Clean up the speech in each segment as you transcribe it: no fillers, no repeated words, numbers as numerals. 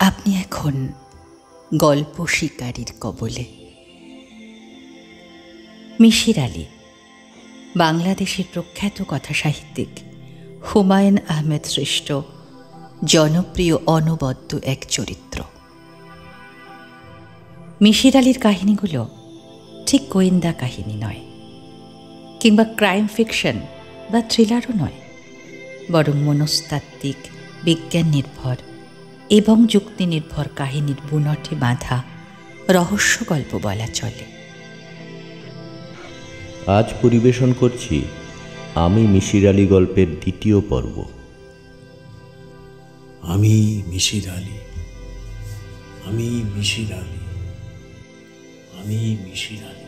আপনি এখন গল্প শিকারীর কবলে। মিশির আলী বাংলাদেশের প্রখ্যাত কথাসাহিত্যিক হুমায়ুন আহমেদ সৃষ্ট জনপ্রিয় অনবদ্য এক চরিত্র। মিশির আলীর কাহিনীগুলো ঠিক গোয়েন্দা কাহিনী নয়, কিংবা ক্রাইম ফিকশন বা থ্রিলারও নয়, বরং মনস্তাত্ত্বিক, বিজ্ঞান নির্ভর এবং যুক্তি নির্ভর কাহিনীর বুনটে বাঁধা রহস্য গল্প বলা চলে। আজ পরিবেশন করছি আমি মিশির আলী গল্পের দ্বিতীয় পর্ব। আমি মিশির আলী, আমি মিশির আলী, আমি মিশির আলী।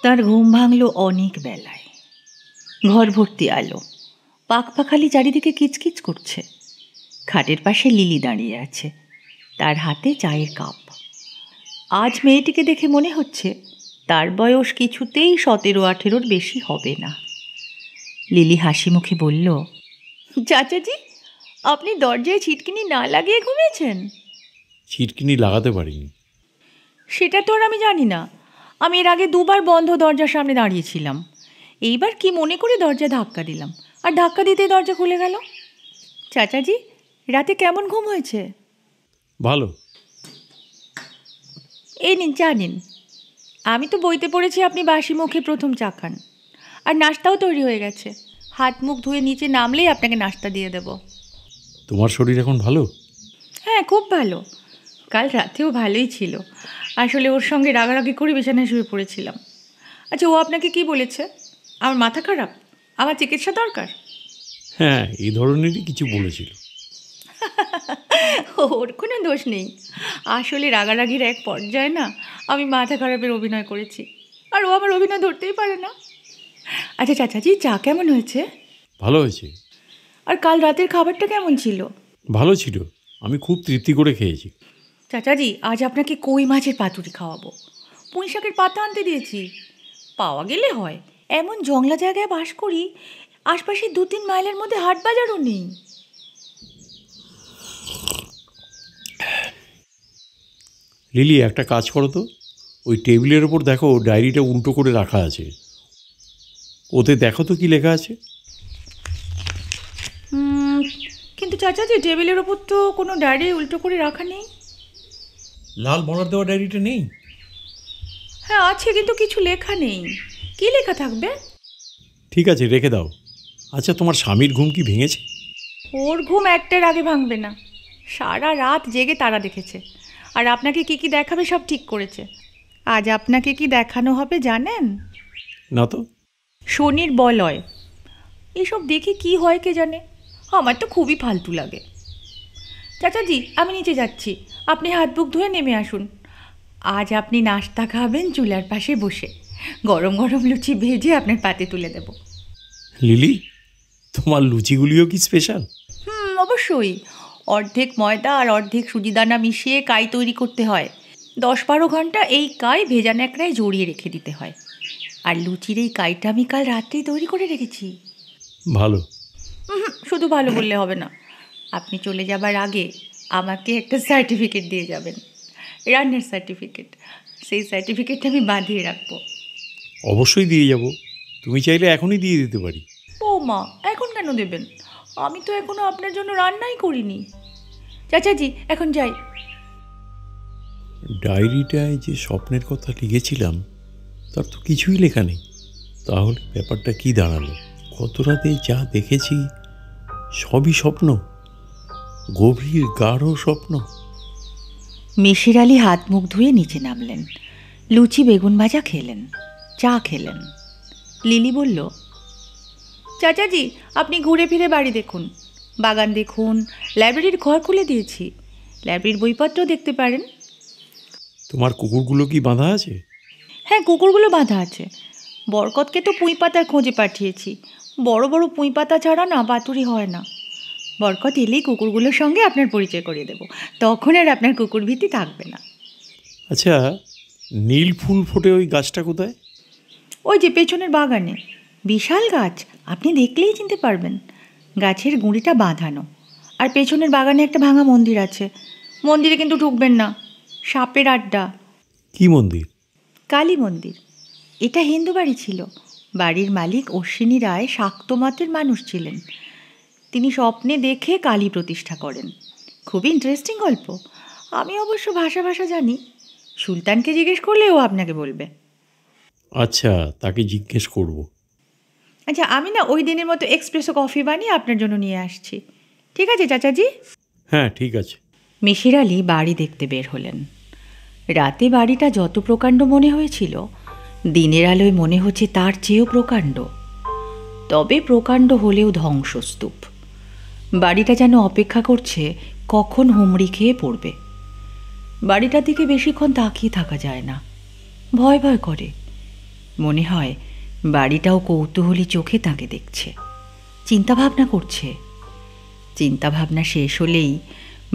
তার ঘুম ভাঙল অনেক বেলায়। ঘর ভর্তি আলো, পাখপাখালি চারিদিকে কিচকিচ করছে। খাটের পাশে লিলি দাঁড়িয়ে আছে, তার হাতে চায়ের কাপ। আজ মেয়েটিকে দেখে মনে হচ্ছে তার বয়স কিছুতেই 17-18 বেশি হবে না। লিলি হাসি মুখে বলল, চাচাজি, আপনি দরজায় ছিটকিনি না লাগিয়ে ঘুমিয়েছেন? ছিটকিনি লাগাতে পারিনি। সেটা তো আর আমি জানি না। আমি এর আগে 2 বার বন্ধ দরজার সামনে দাঁড়িয়েছিলাম। এইবার কি মনে করে দরজা ধাক্কা দিলাম, আর ধাক্কা দিতে দরজা খুলে গেল। চাচাজি, রাতে কেমন ঘুম হয়েছে? ভালো। এই নিন, চা নিন। আমি তো বইতে পড়েছি আপনি বাসি মুখে প্রথম চা খান। আর নাস্তাও তৈরি হয়ে গেছে। হাত মুখ ধুয়ে নিচে নামলেই আপনাকে নাস্তা দিয়ে দেব। তোমার শরীর এখন ভালো? হ্যাঁ, খুব ভালো। কাল রাতেও ভালোই ছিল। আসলে ওর সঙ্গে রাগারাগি করে বিছানায় শুয়ে পড়েছিলাম। আচ্ছা, ও আপনাকে কি বলেছে? আমার মাথা খারাপ, আমার চিকিৎসা দরকার? হ্যাঁ, এই ধরনেরই কিছু বলেছিল। ওর কোনো দোষ নেই। আসলে রাগারাগির এক পর্যায়ে না আমি মাথা খারাপের অভিনয় করেছি, আর ও আমার অভিনয় ধরতেই পারে না। আচ্ছা চাচাজি, চা কেমন হয়েছে? ভালো হয়েছে। আর কাল রাতের খাবারটা কেমন ছিল? ভালো ছিল, আমি খুব তৃপ্তি করে খেয়েছি। চাচাজি, আজ আপনাকে কই মাছের পাতুরি খাওয়াবো। পুঁই শাকের পাতা আনতে দিয়েছি, পাওয়া গেলে হয়। এমন জংলা জায়গায় বাস করি, আশপাশে 2-3 মাইলের মধ্যে হাট বাজারও নেই। লিলি, একটা কাজ করো তো, ওই টেবিলের ওপর দেখো ডায়েরিটা উল্টো করে রাখা আছে। ওতে দেখো তো কি লেখা আছে। কিন্তু চাচাজি, টেবিলের ওপর তো কোনো ডায়েরি উল্টো করে রাখা নেই। লাল বর্ডার দেওয়া ডায়েরিটা নেই? হ্যাঁ আছে, কিন্তু কিছু লেখা নেই। কি লেখা থাকবে? ঠিক আছে, রেখে দাও। আচ্ছা, তোমার স্বামীর ঘুম কি ভেঙেছে? ওর ঘুম একটার আগে ভাঙবে না। সারা রাত জেগে তারা দেখেছে, আর আপনাকে কি কি দেখাবে সব ঠিক করেছে। আজ আপনাকে কি দেখানো হবে জানেন? না তো। শনির বলয়। এসব দেখে কি হয় কে জানে, আমার তো খুবই ফালতু লাগে। চাচাজি, আমি নিচে যাচ্ছি, আপনি হাত মুখ ধুয়ে নেমে আসুন। আজ আপনি নাস্তা খাবেন চুলার পাশে বসে। গরম গরম লুচি ভেজে আপনার পাতে তুলে দেব। লিলি, তোমার লুচিগুলিও কি স্পেশাল? অবশ্যই। অর্ধেক ময়দা আর অর্ধেক সুজিদানা মিশিয়ে কাই তৈরি করতে হয়। 10-12 ঘন্টা এই কাই ভেজা ন্যাকড়ায় জড়িয়ে রেখে দিতে হয়। আর লুচির এই কাইটা আমি কাল রাত্রেই তৈরি করে রেখেছি। ভালো। শুধু ভালো বললে হবে না, আপনি চলে যাবার আগে আমাকে একটা সার্টিফিকেট দিয়ে যাবেন, রান্নার সার্টিফিকেট। সেই সার্টিফিকেটটা আমি বাঁধিয়ে রাখবো। অবশ্যই দিয়ে যাব, তুমি চাইলে এখনই দিয়ে দিতে পারি। ও মা, এখন কেন দেবেন? আমি তো এখনো আপনার জন্য রান্নাই করিনি। চাচাজি, এখন যাই। ডায়েরিটায় যে স্বপ্নের কথা লিখেছিলাম তার তো কিছুই লেখা নেই। তাহলে ব্যাপারটা কি দাঁড়ালো? গত রাতে যা দেখেছি সবই স্বপ্ন, গভীর গাঢ় স্বপ্ন। মিশির আলী হাত মুখ ধুয়ে নিচে নামলেন, লুচি বেগুন ভাজা খেলেন, চা খেলেন। লিলি বলল, চাচাজি, আপনি ঘুরে ফিরে বাড়ি দেখুন, বাগান দেখুন, লাইব্রেরির ঘর খুলে দিয়েছি, লাইব্রেরির বইপত্র দেখতে পারেন। তোমার কুকুরগুলো কি বাঁধা আছে? হ্যাঁ, কুকুরগুলো বাঁধা আছে। বরকতকে তো পুঁই পাতার খোঁজে পাঠিয়েছি। বড় বড় পুঁই পাতা ছাড়া না পাতুরি হয় না। বরকত এলেই কুকুরগুলোর সঙ্গে আপনার পরিচয় করিয়ে দেব, তখন আর আপনার কুকুর ভীতি থাকবে না। আচ্ছা, নীল ফুল ফোটে ওই গাছটা কোথায়? ওই যে পেছনের বাগানে, বিশাল গাছ, আপনি দেখলেই চিনতে পারবেন। গাছের গুঁড়িটা বাঁধানো, আর পেছনের বাগানে একটা ভাঙা মন্দির আছে। মন্দিরে কিন্তু ঢুকবেন না, সাপের আড্ডা। কি মন্দির? কালী মন্দির। এটা হিন্দু বাড়ি ছিল। বাড়ির মালিক অশ্বিনী রায় শাক্ত মতের মানুষ ছিলেন। তিনি স্বপ্নে দেখে কালী প্রতিষ্ঠা করেন। খুবই ইন্টারেস্টিং গল্প। আমি অবশ্য ভাষা জানি, সুলতানকে জিজ্ঞেস করলে ও আপনাকে বলবে। আচ্ছা, তাকে জিজ্ঞেস করব। আচ্ছা, আমি না ওই দিনের মতো এক্সপ্রেসো কফি বানিয়ে আপনার জন্য নিয়ে আসছি। ঠিক আছে চাচাজি? হ্যাঁ, ঠিক আছে। মিশির আলি বাড়ি দেখতে বের হলেন। রাতে বাড়িটা যত প্রকাণ্ড মনে হয়েছিল, দিনের আলোয় মনে হচ্ছে তার চেয়েও প্রকাণ্ড। তবে প্রকাণ্ড হলেও ধ্বংসস্তূপ। বাড়িটা যেন অপেক্ষা করছে কখন হুমড়ি খেয়ে পড়বে। বাড়িটার দিকে বেশিক্ষণ তাকিয়ে থাকা যায় না, ভয় ভয় করে। মনে হয় বাড়িটাও কৌতূহলী চোখে তাকে দেখছে, চিন্তাভাবনা করছে। চিন্তাভাবনা শেষ হলেই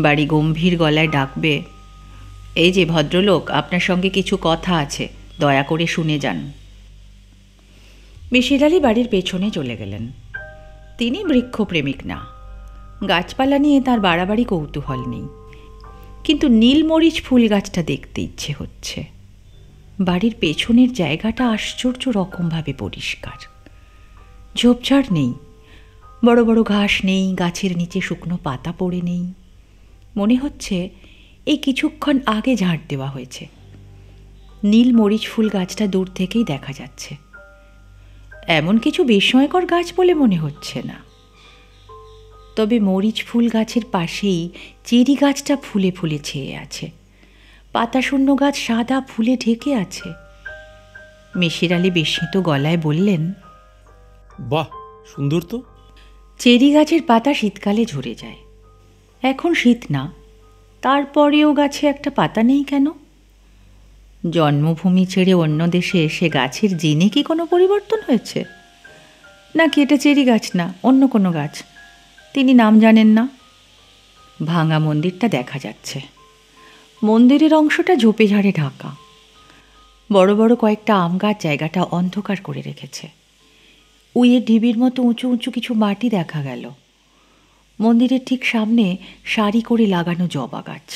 বাড়ি গম্ভীর গলায় ডাকবে, এই যে ভদ্রলোক, আপনার সঙ্গে কিছু কথা আছে, দয়া করে শুনে যান। মিশির আলি বাড়ির পেছনে চলে গেলেন। তিনি বৃক্ষপ্রেমিক না, গাছপালা নিয়ে তার বাড়াবাড়ি কৌতূহল নেই, কিন্তু নীলমরিচ ফুল গাছটা দেখতে ইচ্ছে হচ্ছে। বাড়ির পেছনের জায়গাটা আশ্চর্য রকমভাবে পরিষ্কার। ঝোপঝাড় নেই, বড় বড় ঘাস নেই, গাছের নিচে শুকনো পাতা পড়ে নেই। মনে হচ্ছে এই কিছুক্ষণ আগে ঝাড় দেওয়া হয়েছে। নীল মরিচ ফুল গাছটা দূর থেকেই দেখা যাচ্ছে। এমন কিছু বিস্ময়কর গাছ বলে মনে হচ্ছে না। তবে মরিচ ফুল গাছের পাশেই চেরি গাছটা ফুলে ফুলে ছেয়ে আছে। পাতাশূন্য গাছ সাদা ফুলে ঢেকে আছে। মিশির আলি বিস্মিত গলায় বললেন, বাহ, সুন্দর তো। চেরি গাছের পাতা শীতকালে ঝরে যায়, এখন শীত না, তারপরেও গাছে একটা পাতা নেই কেন? জন্মভূমি ছেড়ে অন্য দেশে এসে গাছের জিনে কি কোনো পরিবর্তন হয়েছে? নাকি এটা চেরি গাছ না, অন্য কোনো গাছ, তিনি নাম জানেন না? ভাঙা মন্দিরটা দেখা যাচ্ছে। মন্দিরের অংশটা ঝোপে ঝাড়ে ঢাকা। বড় বড় কয়েকটা আম গাছ জায়গাটা অন্ধকার করে রেখেছে। উইয়ের ঢিবির মতো উঁচু উঁচু কিছু মাটি দেখা গেল। মন্দিরের ঠিক সামনে সারি করে লাগানো জবা গাছ।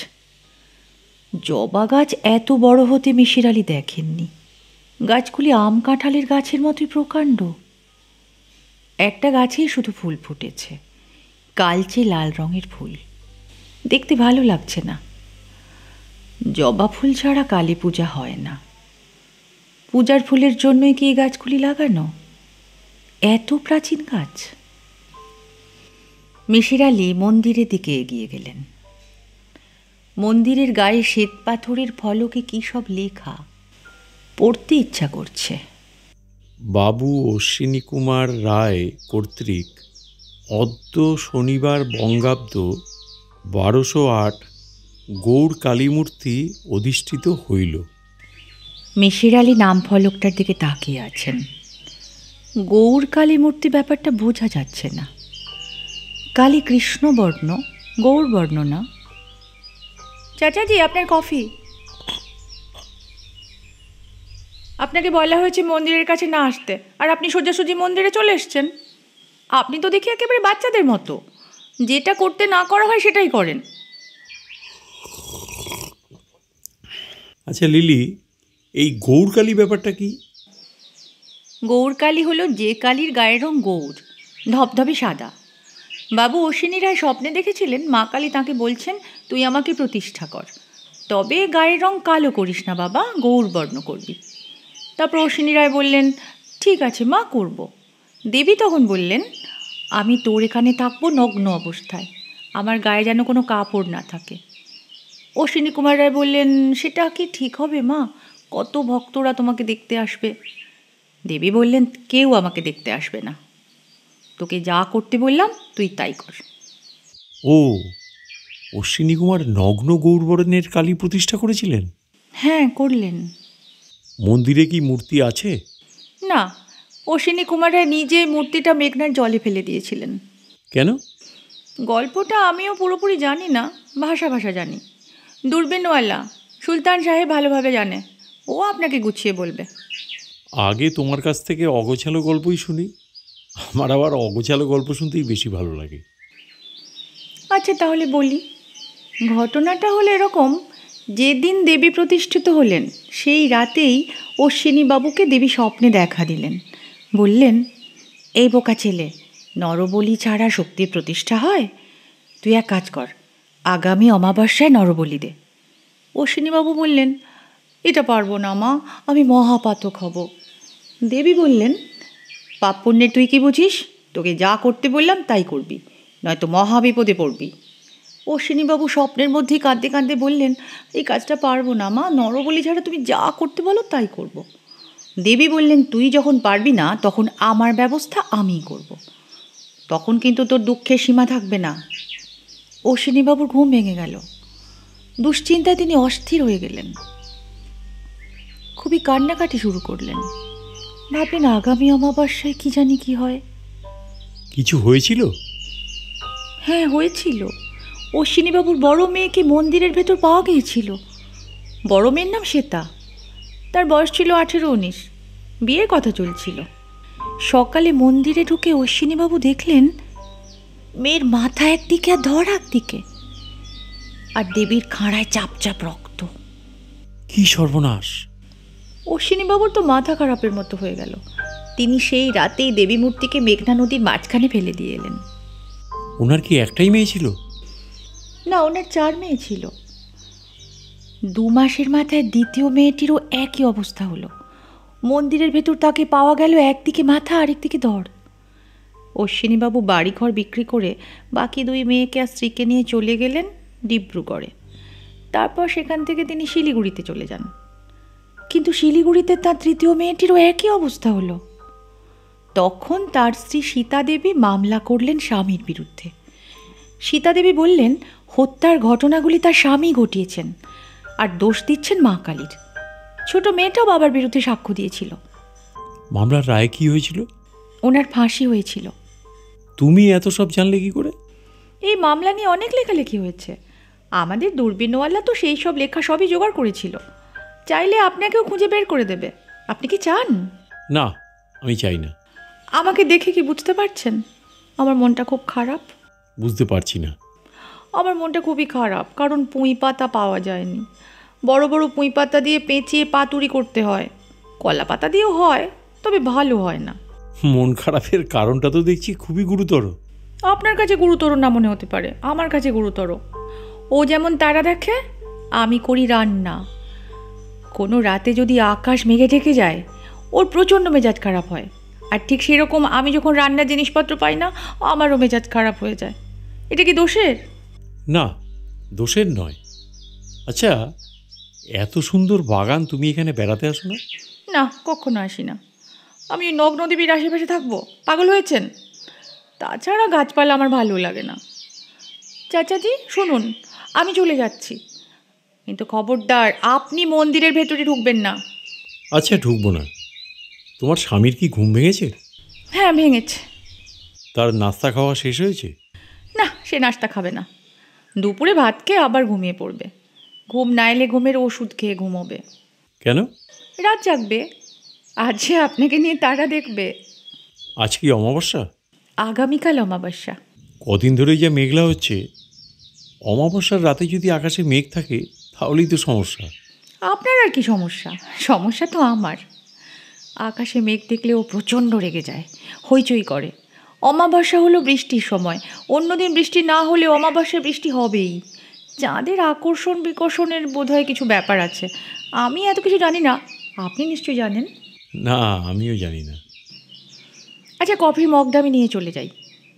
জবা গাছ এত বড় হতে মিশির আলি দেখেননি। গাছগুলি আম কাঁঠালের গাছের মতোই প্রকাণ্ড। একটা গাছেই শুধু ফুল ফুটেছে, কালচে লাল রঙের ফুল। দেখতে ভালো লাগছে না। জবা ফুল ছাড়া কালী পূজা হয় না। পূজার ফুলের জন্যই কি এই গাছগুলি লাগানো? এত প্রাচীন গাছ। মিশির আলি মন্দিরের দিকে এগিয়ে গেলেন। মন্দিরের গায়ে শ্বেত পাথরের ফলকে কী সব লেখা, পড়তে ইচ্ছা করছে। বাবু অশ্বিনী কুমার রায় কর্তৃক অদ্য শনিবার বঙ্গাব্দ 1208 গৌর কালীমূর্তি অধিষ্ঠিত হইল। মিশির আলি নাম ফলকটার দিকে তাকিয়ে আছেন। গৌর কালী মূর্তি ব্যাপারটা বোঝা যাচ্ছে না। কালী কৃষ্ণবর্ণ, গৌরবর্ণ না। চাচাজি, আপনার কফি। আপনাকে বলা হয়েছে মন্দিরের কাছে না আসতে, আর আপনি সোজাসুজি মন্দিরে চলে এসছেন। আপনি তো দেখি একেবারে বাচ্চাদের মতো, যেটা করতে না করা হয় সেটাই করেন। আচ্ছা লিলি, এই গৌরকালী ব্যাপারটা কি? গৌরকালী হলো যে কালীর গায়ের রং গৌর, ধবধবে সাদা। বাবু অশ্বিনী রায় স্বপ্নে দেখেছিলেন মা কালী তাঁকে বলছেন, তুই আমাকে প্রতিষ্ঠা কর, তবে গায়ের রং কালো করিস না বাবা, গৌরবর্ণ করবি। তারপর অশ্বিনী রায় বললেন, ঠিক আছে মা, করব। দেবী তখন বললেন, আমি তোর এখানে থাকবো নগ্ন অবস্থায়, আমার গায়ে যেন কোনো কাপড় না থাকে। অশ্বিনী কুমার রায় বললেন, সেটা কি ঠিক হবে মা? কত ভক্তরা তোমাকে দেখতে আসবে। দেবী বললেন, কেউ আমাকে দেখতে আসবে না, তোকে যা করতে বললাম তুই তাই কর। ও, অশ্বিনী কুমার নগ্ন গৌরবর্ণের কালী প্রতিষ্ঠা করেছিলেন? হ্যাঁ, করলেন। মন্দিরে কি মূর্তি আছে? না, অশ্বিনী কুমার রায় নিজে মূর্তিটা মেঘনার জলে ফেলে দিয়েছিলেন। কেন? গল্পটা আমিও পুরোপুরি জানি না, ভাষা জানি। দূরবীনওয়ালা সুলতান সাহেব ভালোভাবে জানে, ও আপনাকে গুছিয়ে বলবে। আগে তোমার কাছ থেকে অগোছালো গল্পই শুনি। আমার আবার অগোছালো গল্প শুনতেই বেশি ভালো লাগে। আচ্ছা তাহলে বলি। ঘটনাটা হলো এরকম, যেদিন দেবী প্রতিষ্ঠিত হলেন সেই রাতেই অশ্বিনীবাবুকে দেবী স্বপ্নে দেখা দিলেন। বললেন, এই বোকা ছেলে, নরবলি ছাড়া শক্তির প্রতিষ্ঠা হয়? তুই এক কাজ কর, আগামী অমাবস্যায় নরবলি দে। অশ্বিনীবাবু বললেন, এটা পারবো না মা, আমি মহাপাতক হব। দেবী বললেন, পাপ পুণ্যের তুই কি বুঝিস? তোকে যা করতে বললাম তাই করবি, নয়তো মহাবিপদে পড়বি। অশ্বিনীবাবু স্বপ্নের মধ্যেই কাঁদতে কাঁদতে বললেন, এই কাজটা পারবো না মা, নরবলি ছাড়া তুমি যা করতে বলো তাই করব। দেবী বললেন, তুই যখন পারবি না তখন আমার ব্যবস্থা আমিই করব, তখন কিন্তু তোর দুঃখের সীমা থাকবে না। অশ্বিনীবাবুর ঘুম ভেঙে গেল। দুশ্চিন্তায় তিনি অস্থির হয়ে গেলেন, খুবই কান্নাকাটি শুরু করলেন। ভাবলেন, আগামী অমাবস্যায় কি জানি কি হয়। কিছু হয়েছিল? হ্যাঁ, হয়েছিল। অশ্বিনীবাবুর বড় মেয়েকে মন্দিরের ভেতর পাওয়া গিয়েছিল। বড় মেয়ের নাম শ্বেতা, তার বয়স ছিল 18-19, বিয়ের কথা চলছিল। সকালে মন্দিরে ঢুকে অশ্বিনীবাবু দেখলেন মেয়ের মাথা একদিকে আর ধর একদিকে, আর দেবীর খাঁড়ায় চাপ চাপ রক্ত। কি সর্বনাশ! অশ্বিনীবাবুর তো মাথা খারাপের মতো হয়ে গেল। তিনি সেই রাতেই দেবী মূর্তিকে মেঘনা নদীর মাঝখানে ফেলে দিয়ে এলেন। ওনার কি একটাই মেয়ে ছিল? না, ওনার 4 মেয়ে ছিল। 2 মাসের মাথায় দ্বিতীয় মেয়েটিরও একই অবস্থা হলো। মন্দিরের ভেতর তাকে পাওয়া গেল একদিকে মাথা আরেকদিকে ধড়। অশ্বিনীবাবু বাড়িঘর বিক্রি করে বাকি 2 মেয়েকে আর স্ত্রীকে নিয়ে চলে গেলেন ডিব্রুগড়ে। তারপর সেখান থেকে তিনি শিলিগুড়িতে চলে যান। কিন্তু শিলিগুড়িতে তার তৃতীয় মেয়েটিরও একই অবস্থা হলো। তখন তার স্ত্রী সীতাদেবী মামলা করলেন স্বামীর বিরুদ্ধে। সীতাদেবী বললেন, হত্যার ঘটনাগুলি তার স্বামী ঘটিয়েছেন, আর দোষ দিচ্ছেন মা কালীর। ছোট মেয়েটাও বাবার বিরুদ্ধে সাক্ষ্য দিয়েছিল। মামলার রায় কি হয়েছিল? ওনার ফাঁসি হয়েছিল। তুমি এত সব জানলে কি করে? এই মামলা নিয়ে অনেক লেখালেখি হয়েছে। আমাদের দূরবীনওয়ালা তো সেই সব লেখা সবই জোগাড় করেছিল। চাইলে আপনাকেও খুঁজে বের করে দেবে। আপনি কি চান? না, আমি চাই না। আমাকে দেখে কি বুঝতে পারছেন আমার মনটা খুব খারাপ? বুঝতে পারছি না। আমার মনটা খুবই খারাপ, কারণ পুঁই পাতা পাওয়া যায়নি। বড় বড় পুঁই পাতা দিয়ে পেঁচিয়ে পাতুরি করতে হয়। কলা পাতা দিয়েও হয়, তবে ভালো হয় না। মন খারাপের কারণটা তো দেখছি খুবই গুরুতর। আপনার কাছে গুরুতর না মনে হতে পারে, আমার কাছে গুরুতর। ও যেমন তারা দেখে, আমি করি রান্না। কোনো রাতে যদি আকাশ মেঘে ঢেকে যায়, ওর প্রচণ্ড মেজাজ খারাপ হয়। আর ঠিক সেরকম আমি যখন রান্নার জিনিসপত্র পাই না, আমারও মেজাজ খারাপ হয়ে যায়। এটা কি দোষের? না, দোষের নয়। আচ্ছা, এত সুন্দর বাগান তুমি এখানে বেড়াতে আসো না? না, কখনো আসি না। আমি নগ্নদেবীর আশেপাশে থাকবো? পাগল হয়েছেন? তাছাড়া গাছপালা আমার ভালো লাগে না। চাচাজি শুনুন, আমি চলে যাচ্ছি, কিন্তু খবরদার আপনি মন্দিরের ভেতরে ঢুকবেন না। আচ্ছা, ঢুকবো না। তোমার স্বামীর কি ঘুম ভেঙেছে? হ্যাঁ, ভেঙেছে। তার নাস্তা খাওয়া শেষ হয়েছে? না, সে নাস্তা খাবে না। দুপুরে ভাত খেয়ে আবার ঘুমিয়ে পড়বে। ঘুম না এলে ঘুমের ওষুধ খেয়ে ঘুমোবে। কেন? রাত জাগবে। আজ যে আপনাকে নিয়ে তারা দেখবে। আজ কি অমাবস্যা? আগামীকাল অমাবস্যা। কদিন ধরেই যা মেঘলা হচ্ছে, অমাবস্যার রাতে যদি আকাশে মেঘ থাকে তাহলেই তো সমস্যা। আপনার আর কি সমস্যা? সমস্যা তো আমার। আকাশে মেঘ দেখলে ও প্রচণ্ড রেগে যায়, হইচই করে। অমাবস্যা হলো বৃষ্টির সময়, অন্যদিন বৃষ্টি না হলেও অমাবস্যায় বৃষ্টি হবেই। চাঁদের আকর্ষণ বিকর্ষণের বোধহয় কিছু ব্যাপার আছে। আমি এত কিছু জানি না, আপনি নিশ্চয়ই জানেন। না, আমিও জানি না। আচ্ছা, কফির মগটা আমি নিয়ে চলে যাই।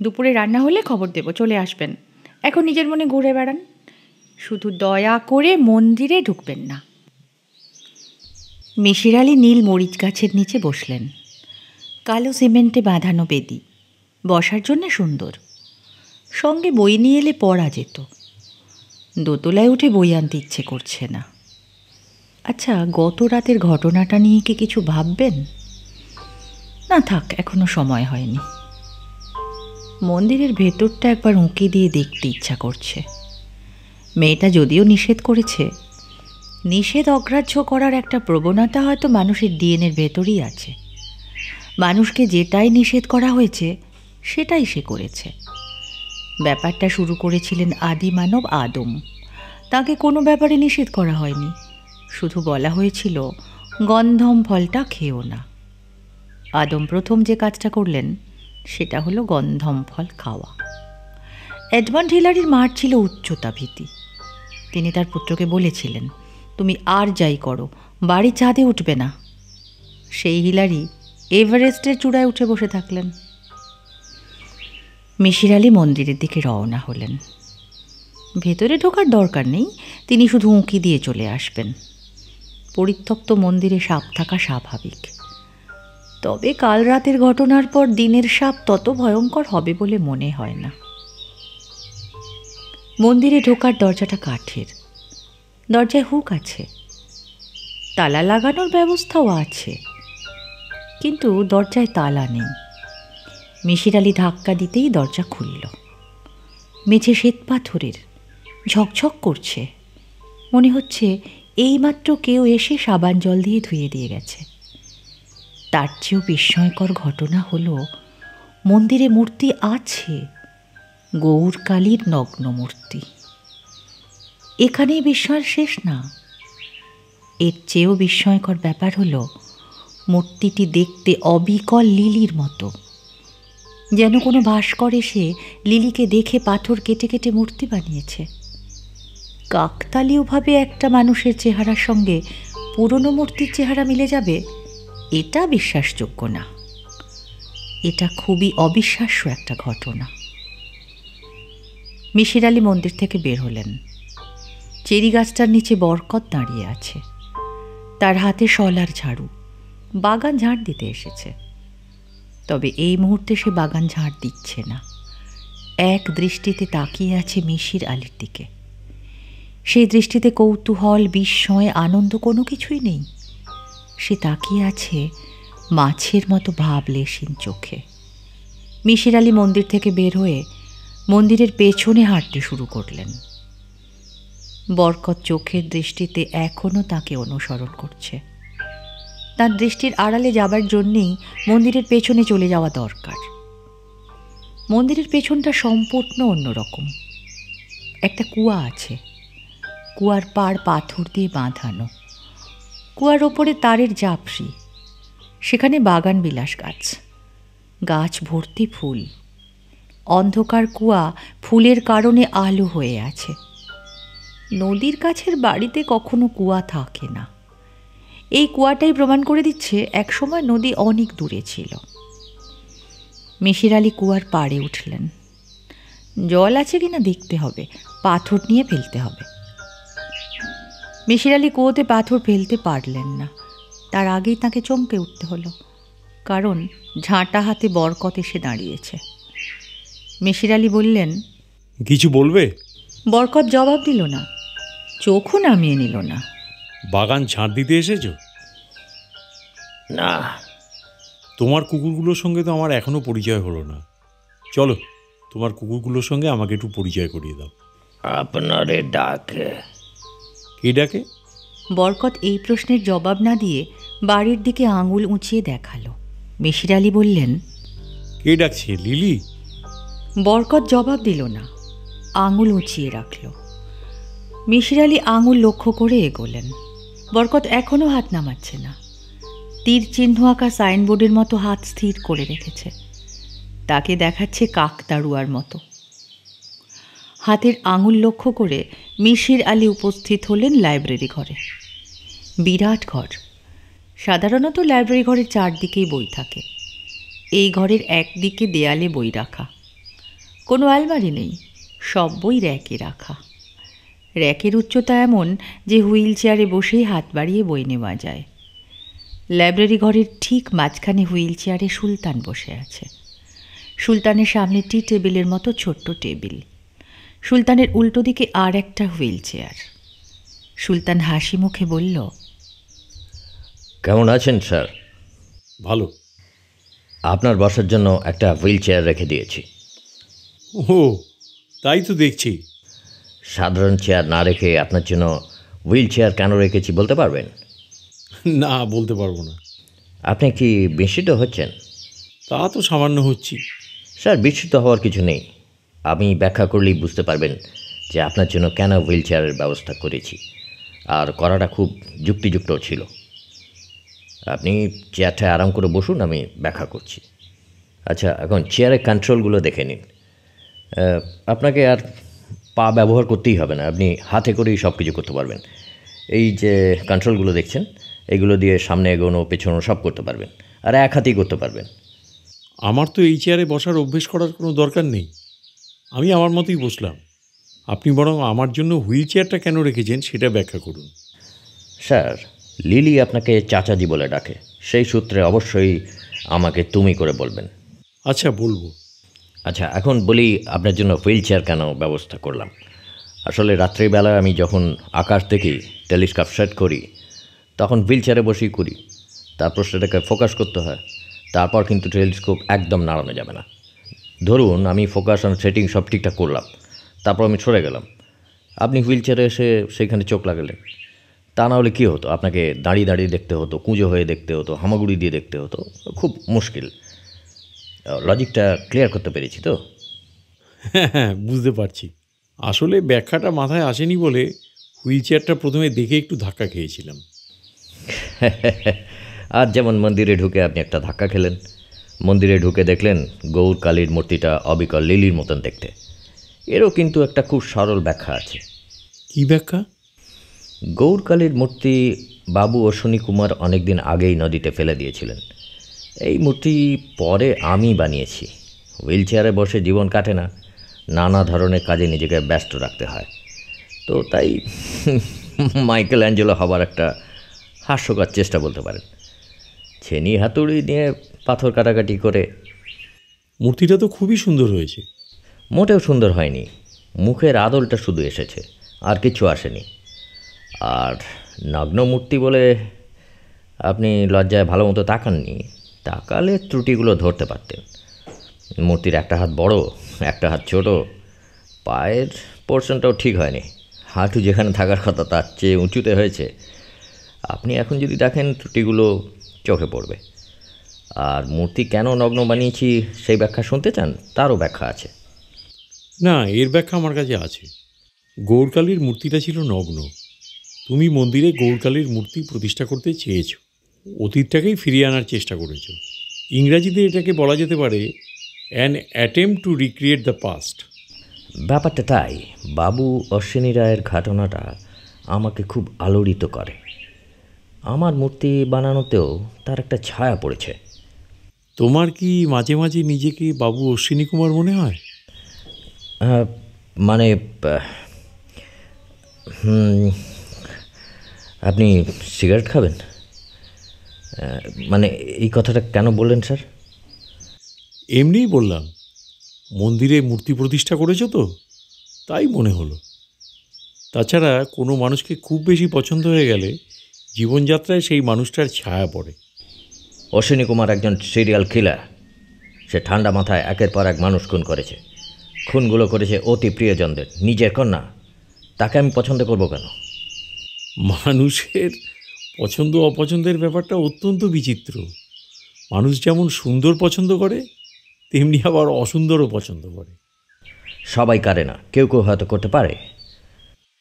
দুপুরে রান্না হলে খবর দেব, চলে আসবেন। এখন নিজের মনে ঘুরে বেড়ান, শুধু দয়া করে মন্দিরে ঢুকবেন না। মিশির আলি নীল মরিচ গাছের নিচে বসলেন। কালো সিমেন্টে বাঁধানো বেদি, বসার জন্য সুন্দর। সঙ্গে বই নিয়ে এলে পড়া যেত। দোতলায় উঠে বই আনতে ইচ্ছে করছে না। আচ্ছা, গত রাতের ঘটনাটা নিয়ে কি কিছু ভাববেন? না থাক, এখনো সময় হয়নি। মন্দিরের ভেতরটা একবার উঁকি দিয়ে দেখতে ইচ্ছা করছে। মেয়েটা যদিও নিষেধ করেছে, নিষেধ অগ্রাহ্য করার একটা প্রবণতা হয়তো মানুষের ডিএনএর ভেতরেই আছে। মানুষকে যেটাই নিষেধ করা হয়েছে সেটাই সে করেছে। ব্যাপারটা শুরু করেছিলেন আদি মানব আদম। তাকে কোনো ব্যাপারে নিষেধ করা হয়নি, শুধু বলা হয়েছিল গন্ধম ফলটা খেও না। আদম প্রথম যে কাজটা করলেন সেটা হলো গন্ধম ফল খাওয়া। এডমন্ড হিলারির মার ছিল উচ্চতা ভীতি। তিনি তার পুত্রকে বলেছিলেন, তুমি আর যাই করো, বাড়ি ছাদে উঠবে না। সেই হিলারি এভারেস্টের চূড়ায় উঠে বসে থাকলেন। মিসির আলি মন্দিরের দিকে রওনা হলেন। ভেতরে ঢোকার দরকার নেই, তিনি শুধু উঁকি দিয়ে চলে আসবেন। পরিত্যক্ত মন্দিরে সাপ থাকা স্বাভাবিক, তবে কাল রাতের ঘটনার পর দিনের সাপ তত ভয়ঙ্কর হবে বলে মনে হয় না। মন্দিরে ঢোকার দরজাটা কাঠের, দরজায় হুক আছে, তালা লাগানোর ব্যবস্থাও আছে, কিন্তু দরজায় তালা নেই। মিসির আলি ধাক্কা দিতেই দরজা খুলল। মেঝে শ্বেত পাথরের, ঝকঝক করছে, মনে হচ্ছে এইমাত্র কেউ এসে সাবান জল দিয়ে ধুয়ে দিয়ে গেছে। তার চেয়েও বিস্ময়কর ঘটনা হলো মন্দিরে মূর্তি আছে, গৌরকালীর নগ্ন মূর্তি। এখানেই বিস্ময়ের শেষ না, এর চেয়েও বিস্ময়কর ব্যাপার হলো মূর্তিটি দেখতে অবিকল লিলির মতো, যেন কোনো ভাস্কর এসে লিলিকে দেখে পাথর কেটে কেটে মূর্তি বানিয়েছে। কাকতালীয়ভাবে একটা মানুষের চেহারার সঙ্গে পুরনো মূর্তির চেহারা মিলে যাবে, এটা বিশ্বাসযোগ্য না। এটা খুবই অবিশ্বাস্য একটা ঘটনা। মিসির আলি মন্দির থেকে বের হলেন। চেরি গাছটার নিচে বরকত দাঁড়িয়ে আছে, তার হাতে শলার ঝাড়ু। বাগান ঝাড় দিতে এসেছে, তবে এই মুহূর্তে সে বাগান ঝাড় দিচ্ছে না। এক দৃষ্টিতে তাকিয়ে আছে মিসির আলির দিকে। সেই দৃষ্টিতে কৌতূহল, বিস্ময়, আনন্দ কোনো কিছুই নেই। সে তাকিয়ে আছে মাছের মতো ভাবলেশীন চোখে। মিসির আলি মন্দির থেকে বের হয়ে মন্দিরের পেছনে হাঁটতে শুরু করলেন। বরকত চোখের দৃষ্টিতে এখনও তাকে অনুসরণ করছে। তার দৃষ্টির আড়ালে যাবার জন্যেই মন্দিরের পেছনে চলে যাওয়া দরকার। মন্দিরের পেছনটা সম্পূর্ণ অন্যরকম। একটা কুয়া আছে, কুয়ার পাড় পাথর দিয়ে বাঁধানো, কুয়ার ওপরে তারের জাপসি, সেখানে বাগান বিলাস গাছ, গাছ ভর্তি ফুল। অন্ধকার কুয়া ফুলের কারণে আলো হয়ে আছে। নদীর কাছের বাড়িতে কখনো কুয়া থাকে না। এই কুয়াটাই প্রমাণ করে দিচ্ছে একসময় নদী অনেক দূরে ছিল। মিসির আলি কুয়ার পাড়ে উঠলেন। জল আছে কিনা দেখতে হবে, পাথর নিয়ে ফেলতে হবে। মিসির আলি কুয়োতে পাথর ফেলতে পারলেন না। তার আগেই তাকে চমকে উঠতে হলো, কারণ ঝাঁটা হাতে বরকত এসে দাঁড়িয়েছে। মিসির আলি বললেন, কিছু বলবে? বরকত জবাব দিল না, চোখও নামিয়ে নিল না। বাগান ঝাড় দিতে এসেছো? না। তোমার কুকুরগুলোর সঙ্গে তো আমার এখনো পরিচয় হলো না। চলো, তোমার কুকুরগুলোর সঙ্গে আমাকে একটু পরিচয় করিয়ে দাও। আপনারে ডাকে। কে ডাকে? বরকত এই প্রশ্নের জবাব না দিয়ে বাড়ির দিকে আঙুল উঁচিয়ে দেখালো। মিসির আলি বললেন, কে ডাকছে? লিলি? বরকত জবাব দিল না, আঙুল উঁচিয়ে রাখল। মিসির আলি আঙুল লক্ষ্য করে এগোলেন। বরকত এখনও হাত নামাচ্ছে না। তীর চিহ্ন আঁকা সাইনবোর্ডের মতো হাত স্থির করে রেখেছে। তাকে দেখাচ্ছে কাকতাড়ুয়ার মতো। হাতের আঙুল লক্ষ্য করে মিসির আলি উপস্থিত হলেন লাইব্রেরি ঘরে। বিরাট ঘর। সাধারণত লাইব্রেরি ঘরের চারদিকেই বই থাকে। এই ঘরের একদিকে দেয়ালে বই রাখা, কোনো আলমারি নেই, সব বই র্যাকে রাখা। র্যাকের উচ্চতা এমন যে হুইল চেয়ারে বসেই হাত বাড়িয়ে বই নেওয়া যায়। লাইব্রেরি ঘরের ঠিক মাঝখানে হুইল চেয়ারে সুলতান বসে আছে। সুলতানের সামনে টি টেবিলের মতো ছোট্ট টেবিল। সুলতানের উল্টো দিকে আর একটা হুইল চেয়ার। সুলতান হাসি মুখে বলল, কেমন আছেন স্যার? ভালো। আপনার বসার জন্য একটা হুইল চেয়ার রেখে দিয়েছি। ও, তাই তো দেখছি। সাধারণ চেয়ার না রেখে আপনার জন্য হুইল চেয়ার কেন রেখেছি বলতে পারবেন? না, বলতে পারবো না। আপনি কি বিস্মিত হচ্ছেন? তা তো সামান্য হচ্ছি। স্যার, বিস্মিত হওয়ার কিছু নেই। আমি ব্যাখ্যা করলেই বুঝতে পারবেন যে আপনার জন্য কেন হুইল চেয়ারের ব্যবস্থা করেছি, আর করাটা খুব যুক্তিযুক্তও ছিল। আপনি চেয়ারটায় আরাম করে বসুন, আমি ব্যাখ্যা করছি। আচ্ছা, এখন চেয়ারের কন্ট্রোলগুলো দেখে নিন। আপনাকে আর পা ব্যবহার করতেই হবে না, আপনি হাতে করেই সব কিছু করতে পারবেন। এই যে কন্ট্রোলগুলো দেখছেন, এগুলো দিয়ে সামনে এগোনো পেছনো সব করতে পারবেন, আর এক হাতেই করতে পারবেন। আমার তো এই চেয়ারে বসার অভ্যেস করার কোনো দরকার নেই, আমি আমার মতোই বসলাম। আপনি বরং আমার জন্য হুইল চেয়ারটা কেন রেখেছেন সেটা ব্যাখ্যা করুন। স্যার, লিলি আপনাকে চাচাজি বলে ডাকে, সেই সূত্রে অবশ্যই আমাকে তুমি করে বলবেন। আচ্ছা, বলবো। আচ্ছা, এখন বলি আপনার জন্য হুইল চেয়ার কেন ব্যবস্থা করলাম। আসলে রাত্রিবেলায় আমি যখন আকাশ দেখি, টেলিস্কোপ সেট করি, তখন হুইল চেয়ারে বসেই করি। তারপর সেটাকে ফোকাস করতে হয়, তারপর কিন্তু টেলিস্কোপ একদম নাড়ানো যাবে না। ধরুন আমি ফোকাস আর সেটিং সব ঠিকঠাক করলাম, তারপর আমি সরে গেলাম, আপনি হুইল চেয়ারে এসে সেইখানে চোখ লাগালেন। তা না হলে কী হতো, আপনাকে দাঁড়িয়ে দাঁড়িয়ে দেখতে হতো, কুঁজো হয়ে দেখতে হতো, হামাগুড়ি দিয়ে দেখতে হতো, খুব মুশকিল। লজিকটা ক্লিয়ার করতে পেরেছি তো? হ্যাঁ হ্যাঁ, বুঝতে পারছি। আসলে ব্যাখ্যাটা মাথায় আসেনি বলে হুইল চেয়ারটা প্রথমে দেখে একটু ধাক্কা খেয়েছিলাম। আর যেমন মন্দিরে ঢুকে আপনি একটা ধাক্কা খেলেন, মন্দিরে ঢুকে দেখলেন গৌর কালীর মূর্তিটা অবিকল লিলির মতন দেখতে। এরও কিন্তু একটা খুব সরল ব্যাখ্যা আছে। কি ব্যাখ্যা? গৌর কালীর মূর্তি বাবু অশ্বিনী কুমার অনেক দিন আগেই নদীতে ফেলে দিয়েছিলেন। এই মূর্তি পরে আমি বানিয়েছি। হুইল চেয়ারে বসে জীবন কাটে না, নানা ধরনের কাজে নিজেকে ব্যস্ত রাখতে হয়, তো তাই মাইকেল অ্যাঞ্জেলো হবার একটা হাস্যকর চেষ্টা বলতে পারেন। ছেনি হাতুড়ি নিয়ে পাথর কাটাকাটি করে। মূর্তিটা তো খুবই সুন্দর হয়েছে। মোটেও সুন্দর হয়নি, মুখের আদলটা শুধু এসেছে, আর কিছু আসেনি। আর নগ্ন মূর্তি বলে আপনি লজ্জায় ভালো মতো তাকাননি, তাকালে ত্রুটিগুলো ধরতে পারতেন। মূর্তির একটা হাত বড়, একটা হাত ছোট, পায়ের পোর্শনটাও ঠিক হয়নি, হাঁটু যেখানে থাকার কথা তার চেয়ে উঁচুতে হয়েছে। আপনি এখন যদি দেখেন ত্রুটিগুলো চোখে পড়বে। আর মূর্তি কেন নগ্ন বানিয়েছি সেই ব্যাখ্যা শুনতে চান? তারও ব্যাখ্যা আছে। না, এর ব্যাখ্যা আমার কাছে আছে। গৌরকালীর মূর্তিটা ছিল নগ্ন। তুমি মন্দিরে গৌরকালীর মূর্তি প্রতিষ্ঠা করতে চেয়েছ, অতীতটাকেই ফিরিয়ে আনার চেষ্টা করেছ। ইংরাজিতে এটাকে বলা যেতে পারে an attempt two recreate the past. ব্যাপারটা তাই। বাবু অশ্বিনী রায়ের ঘটনাটা আমাকে খুব আলোড়িত করে। আমার মূর্তি বানানোতেও তার একটা ছায়া পড়েছে। তোমার কি মাঝে মাঝে নিজেকে বাবু অশ্বিনী কুমার মনে হয়? মানে আপনি সিগারেট খাবেন? মানে এই কথাটা কেন বললেন স্যার? এমনিই বললাম, মন্দিরে মূর্তি প্রতিষ্ঠা করেছ তো, তাই মনে হলো। তাছাড়া কোনো মানুষকে খুব বেশি পছন্দ হয়ে গেলে জীবনযাত্রায় সেই মানুষটার ছায়া পড়ে। অশ্বিনী কুমার একজন সিরিয়াল কিলার। সে ঠান্ডা মাথায় একের পর এক মানুষ খুন করেছে। খুনগুলো করেছে অতি প্রিয়জনদের, নিজের কন্যা। তাকে আমি পছন্দ করব কেন? মানুষের পছন্দ অপছন্দের ব্যাপারটা অত্যন্ত বিচিত্র। মানুষ যেমন সুন্দর পছন্দ করে, তেমনি আবার অসুন্দরও পছন্দ করে। সবাই করে না, কেউ কেউ হয়তো করতে পারে।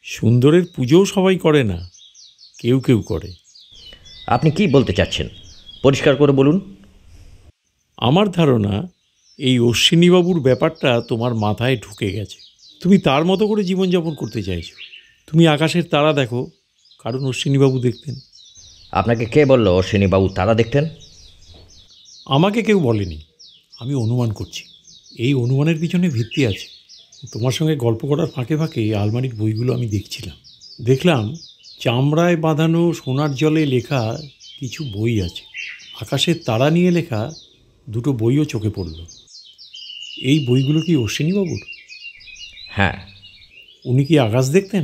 সুন্দরের পুজোও সবাই করে না, কেউ কেউ করে। আপনি কি বলতে চাচ্ছেন, পরিষ্কার করে বলুন। আমার ধারণা এই অশ্বিনীবাবুর ব্যাপারটা তোমার মাথায় ঢুকে গেছে। তুমি তার মতো করে জীবনযাপন করতে চাইছো। তুমি আকাশের তারা দেখো, কারণ অশ্বিনীবাবু দেখতেন। আপনাকে কে বলল অশ্বিনীবাবু তারা দেখতেন? আমাকে কেউ বলেনি, আমি অনুমান করছি। এই অনুমানের পিছনে ভিত্তি আছে। তোমার সঙ্গে গল্প করার ফাঁকে ফাঁকে আলমারির বইগুলো আমি দেখলাম চামড়ায় বাঁধানো সোনার জলে লেখা কিছু বই আছে। আকাশের তারা নিয়ে লেখা দুটো বইও চোখে পড়ল। এই বইগুলো কি অশ্বিনীবাবুর? হ্যাঁ। উনি কি আকাশ দেখতেন?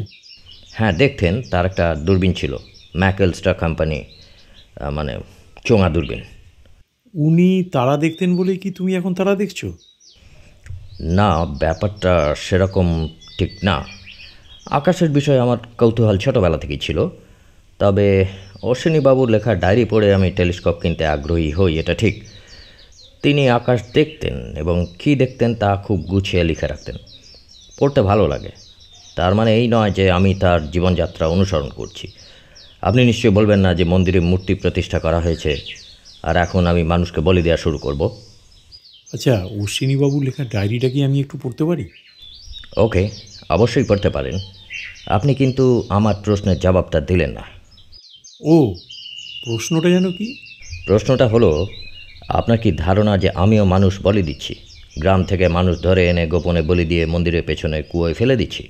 হ্যাঁ, দেখতেন। তার একটা দূরবীন ছিল, ম্যাকেলস্টার কোম্পানি, মানে চোঙা দূরবীন। উনি তারা দেখতেন বলে কি তুমি এখন তারা দেখছো? না, ব্যাপারটা সেরকম ঠিক না। আকাশের বিষয়ে আমার কৌতূহল ছোটোবেলা থেকেই ছিল, তবে অশ্বিনীবাবুর লেখা ডায়েরি পড়ে আমি টেলিস্কোপ কিনতে আগ্রহী হই, এটা ঠিক। তিনি আকাশ দেখতেন এবং কী দেখতেন তা খুব গুছিয়ে লিখে রাখতেন। পড়তে ভালো লাগে। তার মানে এই নয় যে আমি তার জীবনযাত্রা অনুসরণ করছি। আপনি নিশ্চয়ই বলবেন না যে মন্দিরে মূর্তি প্রতিষ্ঠা করা হয়েছে আর এখন আমি মানুষকে বলি দেওয়া শুরু করব। আচ্ছা, অশ্বিনীবাবুর লেখা ডায়েরিটা কি আমি একটু পড়তে পারি? ওকে, অবশ্যই পড়তে পারেন। আপনি কিন্তু আমার প্রশ্নের জবাবটা দিলেন না। ও, প্রশ্নটা যেন কি? প্রশ্নটা হলো, আপনার কি ধারণা যে আমিও মানুষ বলি দিচ্ছি? গ্রাম থেকে মানুষ ধরে এনে গোপনে বলি দিয়ে মন্দিরের পেছনে কুয়োয় ফেলে দিচ্ছি।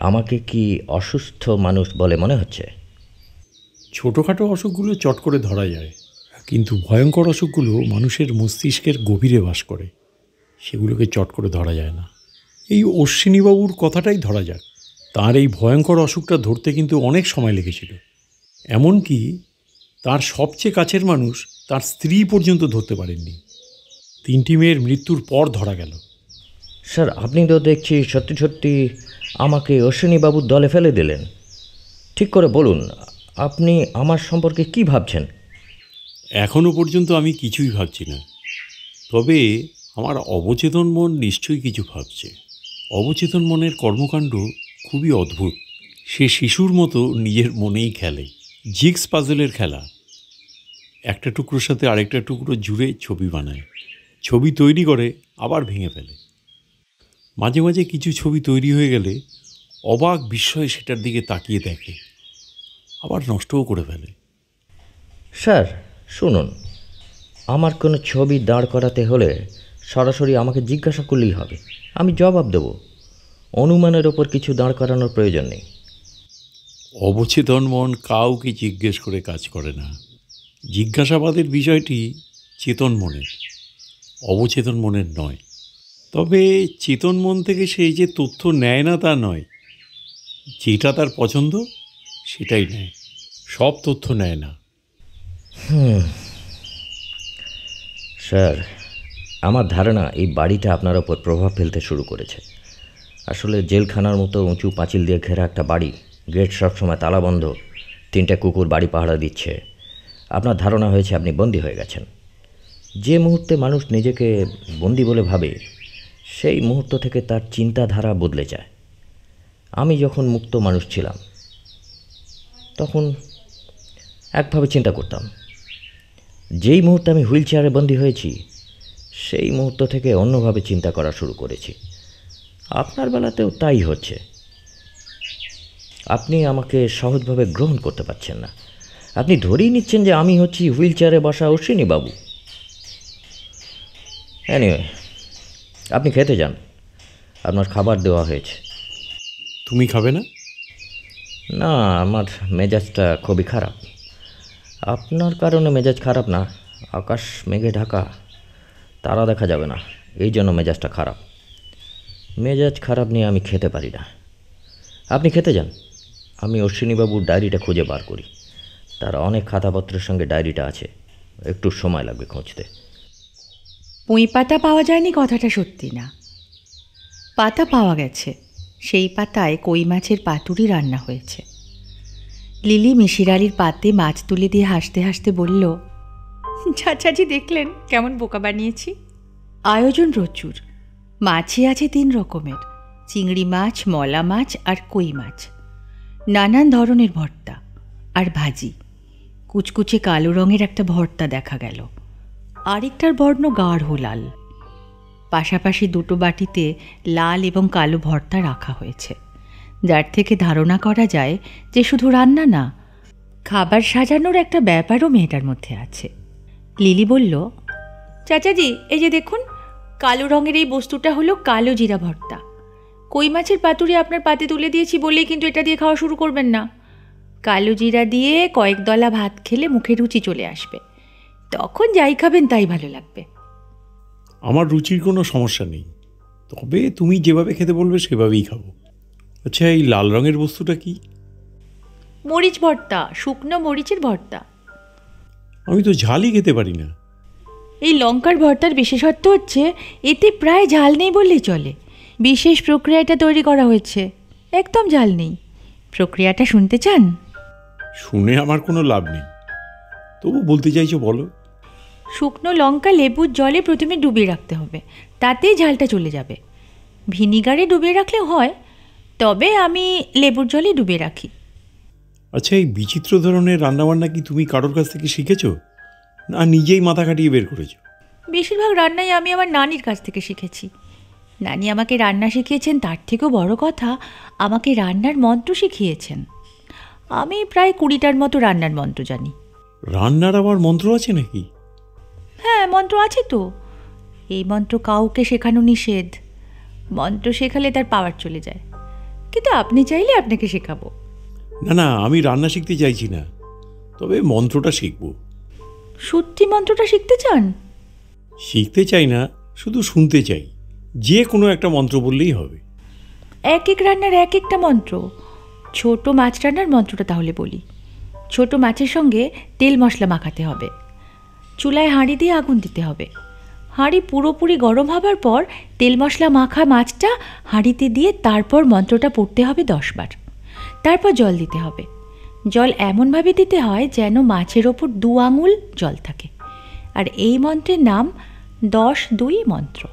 আমাকে কি অসুস্থ মানুষ বলে মনে হচ্ছে? ছোটোখাটো অসুখগুলো চট করে ধরা যায়, কিন্তু ভয়ঙ্কর অসুখগুলো মানুষের মস্তিষ্কের গভীরে বাস করে, সেগুলোকে চট করে ধরা যায় না। এই অশ্বিনীবাবুর কথাটাই ধরা যাক। তার এই ভয়ঙ্কর অসুখটা ধরতে কিন্তু অনেক সময় লেগেছিল। এমনকি তার সবচেয়ে কাছের মানুষ, তার স্ত্রী পর্যন্ত ধরতে পারেননি। 3টি মেয়ের মৃত্যুর পর ধরা গেল। স্যার, আপনি তো দেখছি সত্যি সত্যি আমাকে অশ্বিনীবাবুর দলে ফেলে দিলেন। ঠিক করে বলুন, আপনি আমার সম্পর্কে কি ভাবছেন? এখনও পর্যন্ত আমি কিছুই ভাবছি না, তবে আমার অবচেতন মন নিশ্চয়ই কিছু ভাবছে। অবচেতন মনের কর্মকাণ্ড খুবই অদ্ভুত। সে শিশুর মতো নিজের মনেই খেলে, জিগস পাজলের খেলা। একটা টুকরোর সাথে আরেকটা টুকরো জুড়ে ছবি বানায়, ছবি তৈরি করে আবার ভেঙে ফেলে। মাঝে মাঝে কিছু ছবি তৈরি হয়ে গেলে অবাক বিস্ময়ে সেটার দিকে তাকিয়ে দেখে, আবার নষ্টও করে ফেলে। স্যার শুনুন, আমার কোনো ছবি দাঁড় করাতে হলে সরাসরি আমাকে জিজ্ঞাসা করলেই হবে, আমি জবাব দেব। অনুমানের ওপর কিছু দাঁড় করানোর প্রয়োজন নেই। অবচেতন মন কাউকে জিজ্ঞেস করে কাজ করে না। জিজ্ঞাসাবাদের বিষয়টি চেতন মনের, অবচেতন মনের নয়। তবে চেতন মন থেকে সেই যে তথ্য নেয় না তা নয়, যেটা তার পছন্দ সেটাই নেয়, সব তথ্য নেয় না। স্যার, আমার ধারণা এই বাড়িটা আপনার ওপর প্রভাব ফেলতে শুরু করেছে। আসলে জেলখানার মতো উঁচু পাঁচিল দিয়ে ঘেরা একটা বাড়ি, গেট সবসময় তালাবন্ধ, 3টে কুকুর বাড়ি পাহারা দিচ্ছে। আপনার ধারণা হয়েছে আপনি বন্দী হয়ে গেছেন। যে মুহূর্তে মানুষ নিজেকে বন্দী বলে ভাবে, সেই মুহূর্ত থেকে তার চিন্তাধারা বদলে যায়। আমি যখন মুক্ত মানুষ ছিলাম তখন একভাবে চিন্তা করতাম। যেই মুহূর্তে আমি হুইল চেয়ারে বন্দী হয়েছি, সেই মুহূর্ত থেকে অন্যভাবে চিন্তা করা শুরু করেছি। আপনার বেলাতেও তাই হচ্ছে। আপনি আমাকে সহজভাবে গ্রহণ করতে পারছেন না। আপনি ধরেই নিচ্ছেন যে আমি হচ্ছি হুইল চেয়ারে বসা অশ্বিনীবাবু। এনিওয়ে, আপনি খেতে যান, আপনার খাবার দেওয়া হয়েছে। তুমি খাবে না? না, আমার মেজাজটা খুবই খারাপ। আপনার কারণে মেজাজ খারাপ না, আকাশ মেঘে ঢাকা, তারা দেখা যাবে না, এই জন্য মেজাজটা খারাপ। মেজাজ খারাপ নিয়ে আমি খেতে পারি না। আপনি খেতে যান, আমি অশ্বিনীবাবুর ডায়েরিটা খুঁজে বার করি। তার অনেক খাতাপত্রের সঙ্গে ডায়েরিটা আছে, একটু সময় লাগবে খুঁজতে। পুঁই পাতা পাওয়া যায়নি কথাটা সত্যি না, পাতা পাওয়া গেছে। সেই পাতায় কই মাছের পাতুরি রান্না হয়েছে। লিলি মিশির আলির পাতে মাছ তুলে দিয়ে হাসতে হাসতে বলল, চাচাজি দেখলেন কেমন বোকা বানিয়েছি। আয়োজন প্রচুর। মাছই আছে 3 রকমের, চিংড়ি মাছ, মলা মাছ আর কই মাছ। নানান ধরনের ভর্তা আর ভাজি। কুচকুচে কালো রঙের একটা ভর্তা দেখা গেল, আরেকটার বর্ণ গাঢ় লাল। পাশাপাশি 2টো বাটিতে লাল এবং কালো ভর্তা রাখা হয়েছে, যার থেকে ধারণা করা যায় যে শুধু রান্না না, খাবার সাজানোর একটা ব্যাপারও মেয়েটার মধ্যে আছে। লিলি বলল, চাচাজি এই যে দেখুন, কালো রঙের এই বস্তুটা হলো কালো জিরা ভর্তা। কই মাছের পাতুরি আপনার পাতে তুলে দিয়েছি বলেই কিন্তু এটা দিয়ে খাওয়া শুরু করবেন না। কালো জিরা দিয়ে কয়েক দলা ভাত খেলে মুখে রুচি চলে আসবে, তখন যাই খাবেন তাই ভালো লাগবে। আমার রুচির কোনো সমস্যা নেই, তবে তুমি যেভাবে খেতে বলবে সেভাবেই খাবো। আচ্ছা, এই লাল রঙের বস্তুটা কি? মরিচ ভর্তা, শুকনো মরিচের ভর্তা। আমি তো ঝালই খেতে পারি না। এই লঙ্কার ভর্তার বিশেষত্ব হচ্ছে এতে প্রায় ঝাল নেই বললেই চলে। বিশেষ প্রক্রিয়াটা তৈরি করা হয়েছে। একদম ঝাল নেই। প্রক্রিয়াটা শুনতে চান? শুনে আমার কোনো লাভ নেই, তবু বলতে চাইছো বলো। শুকনো লঙ্কা লেবুর জলে প্রথমে ডুবিয়ে রাখতে হবে, তাতেই ঝালটা চলে যাবে। ভিনিগারে ডুবিয়ে রাখলেও হয়, তবে আমি লেবুর জলে ডুবিয়ে রাখি। আচ্ছা, এই বিচিত্র ধরনের রান্নাবান্না কি তুমি কারোর কাছ থেকে শিখেছো, না নিজেই মাথা খাটিয়ে বের করেছো? বেশিরভাগ রান্নাই আমি আমার নানির কাছ থেকে শিখেছি। নানি আমাকে রান্না শিখিয়েছেন, তার থেকেও বড় কথা আমাকে রান্নার মন্ত্র শিখিয়েছেন। আমি প্রায় 20টার মতো রান্নার মন্ত্র জানি। রান্নার আবার মন্ত্র আছে নাকি? হ্যাঁ, মন্ত্র আছে তো। এই মন্ত্র কাউকে শেখানো নিষেধ। মন্ত্র শেখালে তার পাওয়ার চলে যায়। কিন্তু আপনি চাইলে আপনাকে শেখাবো। না না, আমি রান্না শিখতে চাইছি না, তবে মন্ত্রটা শিখবো। সত্যি মন্ত্রটা শিখতে চান? শিখতে চাই না, শুধু শুনতে চাই। যে কোনো একটা মন্ত্র বললেই হবে। এক এক রান্নার এক একটা মন্ত্র। ছোট মাছ রান্নার মন্ত্রটা তাহলে বলি। ছোট মাছের সঙ্গে তেল মশলা মাখাতে হবে। চুলায় হাঁড়ি দিয়ে আগুন দিতে হবে। হাঁড়ি পুরোপুরি গরম হবার পর তেল মশলা মাখা মাছটা হাঁড়িতে দিয়ে তারপর মন্ত্রটা পড়তে হবে 10 বার। তারপর জল দিতে হবে। জল এমনভাবে দিতে হয় যেন মাছের ওপর 2 আঙুল জল থাকে। আর এই মন্ত্রের নাম 10-2 মন্ত্র।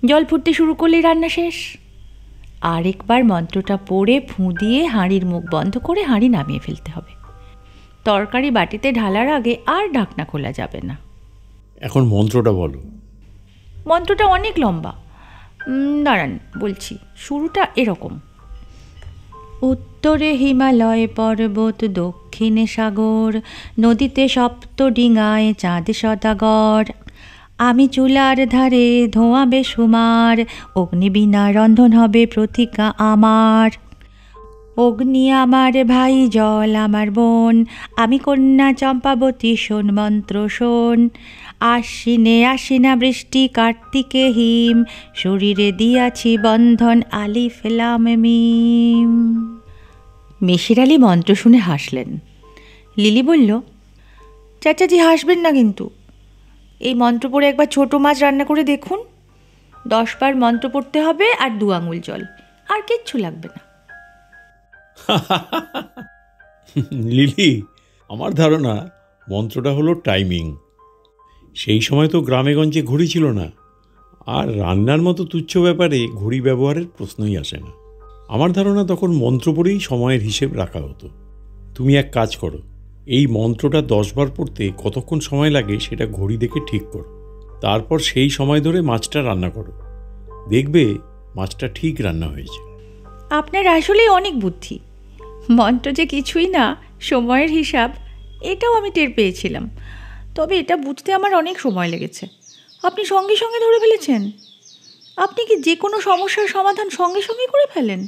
জল ফুটতে শুরু করলেই রান্না শেষ। আরেকবার মন্ত্রটা পড়ে ফুঁ দিয়ে হাঁড়ির মুখ বন্ধ করে হাঁড়ি নামিয়ে ফেলতে হবে। তরকারি বাটিতে ঢালার আগে আর ঢাকনা খোলা যাবে না। এখন মন্ত্রটা বলো। মন্ত্রটা অনেক লম্বা। দাঁড়ান বলছি। শুরুটা এরকম: উত্তরে হিমালয় পর্বত, দক্ষিণে সাগর, নদীতে সপ্তডিঙায় চাঁদ সদাগর। আমি চুলার ধারে ধোঁয়া বেসুমার, অগ্নি বিনা রন্ধন হবে প্রতিজ্ঞা আমার। অগ্নি আমার ভাই, জল আমার বোন, আমি কন্যা চম্পাবতী, শোন মন্ত্র শোন। আশ্বিনে আশ্বিনা বৃষ্টি, কার্তিকে হিম, শরীরে দিয়াছি বন্ধন, আলিফ লাম মিম। মেশির আলী মন্ত্র শুনে হাসলেন। লিলি বলল, চাচাজি হাসবেন না কিন্তু। এই মন্ত্র পড়ে একবার ছোট মাছ রান্না করে দেখুন। 10 বার মন্ত্র পড়তে হবে আর 2 আঙুল জল, আর কিচ্ছু লাগবে না। লিলি, আমার ধারণা মন্ত্রটা হলো টাইমিং। সেই সময় তো গ্রামেগঞ্জে ঘড়ি ছিল না, আর রান্নার মতো তুচ্ছ ব্যাপারে ঘড়ি ব্যবহারের প্রশ্নই আসে না। আমার ধারণা তখন মন্ত্র পড়েই সময়ের হিসেব রাখা হতো। তুমি এক কাজ করো, এই মন্ত্রটা 10 বার পড়তে কতক্ষণ সময় লাগে সেটা ঘড়ি দেখে ঠিক করো। তারপর সেই সময় ধরে মাছটা রান্না করো, দেখবে মাছটা ঠিক রান্না হয়েছে। আপনার আসলেই অনেক বুদ্ধি। মন্ত্র যে কিছুই না, সময়ের হিসাব, এটাও আমি টের পেয়েছিলাম। তবে এটা বুঝতে আমার অনেক সময় লেগেছে। আপনি সঙ্গে সঙ্গে ধরে ফেলেছেন। আপনি কি যে কোনো সমস্যার সমাধান সঙ্গে সঙ্গে করে ফেলেন?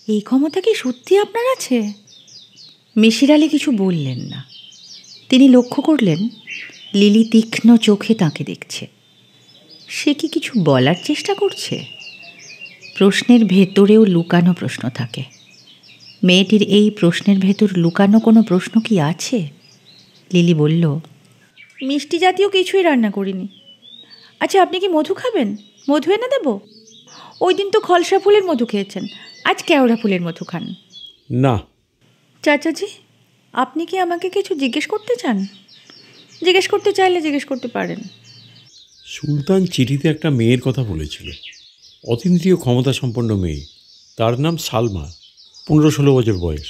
এই ক্ষমতা কি সত্যি আপনার আছে? মেশির আলী কিছু বললেন না। তিনি লক্ষ্য করলেন লিলি তীক্ষ্ণ চোখে তাকে দেখছে। সে কি কিছু বলার চেষ্টা করছে? প্রশ্নের ভেতরেও লুকানো প্রশ্ন থাকে। মেয়েটির এই প্রশ্নের ভেতর লুকানো কোনো প্রশ্ন কি আছে? লিলি বলল, মিষ্টি জাতীয় কিছুই রান্না করিনি। আচ্ছা, আপনি কি মধু খাবেন? মধু এনে দেব? ওই দিন তো খলসা ফুলের মধু খেয়েছেন, আজ কেওড়া ফুলের মধু খান। না। চাচাজি, আপনি কি আমাকে কিছু জিজ্ঞেস করতে চান? জিজ্ঞেস করতে চাইলে জিজ্ঞেস করতে পারেন। সুলতান চিঠিতে একটা মেয়ের কথা বলেছিল, অতীন্দ্রিয় ক্ষমতা সম্পন্ন মেয়ে। তার নাম সালমা, 15-16 বছর বয়স।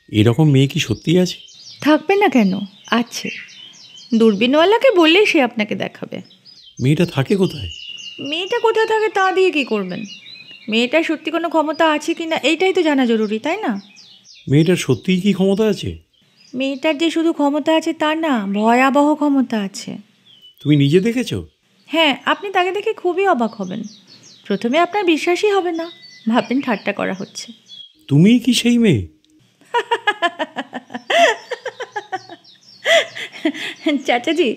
এরকম মেয়ে কি সত্যিই আছে? থাকবে না কেন, আছে। দূরবীনওয়ালাকে বললেই সে আপনাকে দেখাবে। মেয়েটা থাকে কোথায়? মেয়েটা কোথায় থাকে তা দিয়ে কি করবেন? মেয়েটার সত্যি কোনো ক্ষমতা আছে কি না এইটাই তো জানা জরুরি, তাই না? মেয়েটার সত্যিই কি ক্ষমতা আছে? মেয়েটার যে শুধু ক্ষমতা আছে তা না, ভয়াবহ ক্ষমতা আছে। তুমি নিজে দেখেছো? হ্যাঁ, আপনি তাকে দেখে খুবই অবাক হবেন। প্রথমে আপনার বিশ্বাসই হবে না, ভাববেন ঠাট্টা করা হচ্ছে। তুমিই কি সেই মেয়ে? চাচাজি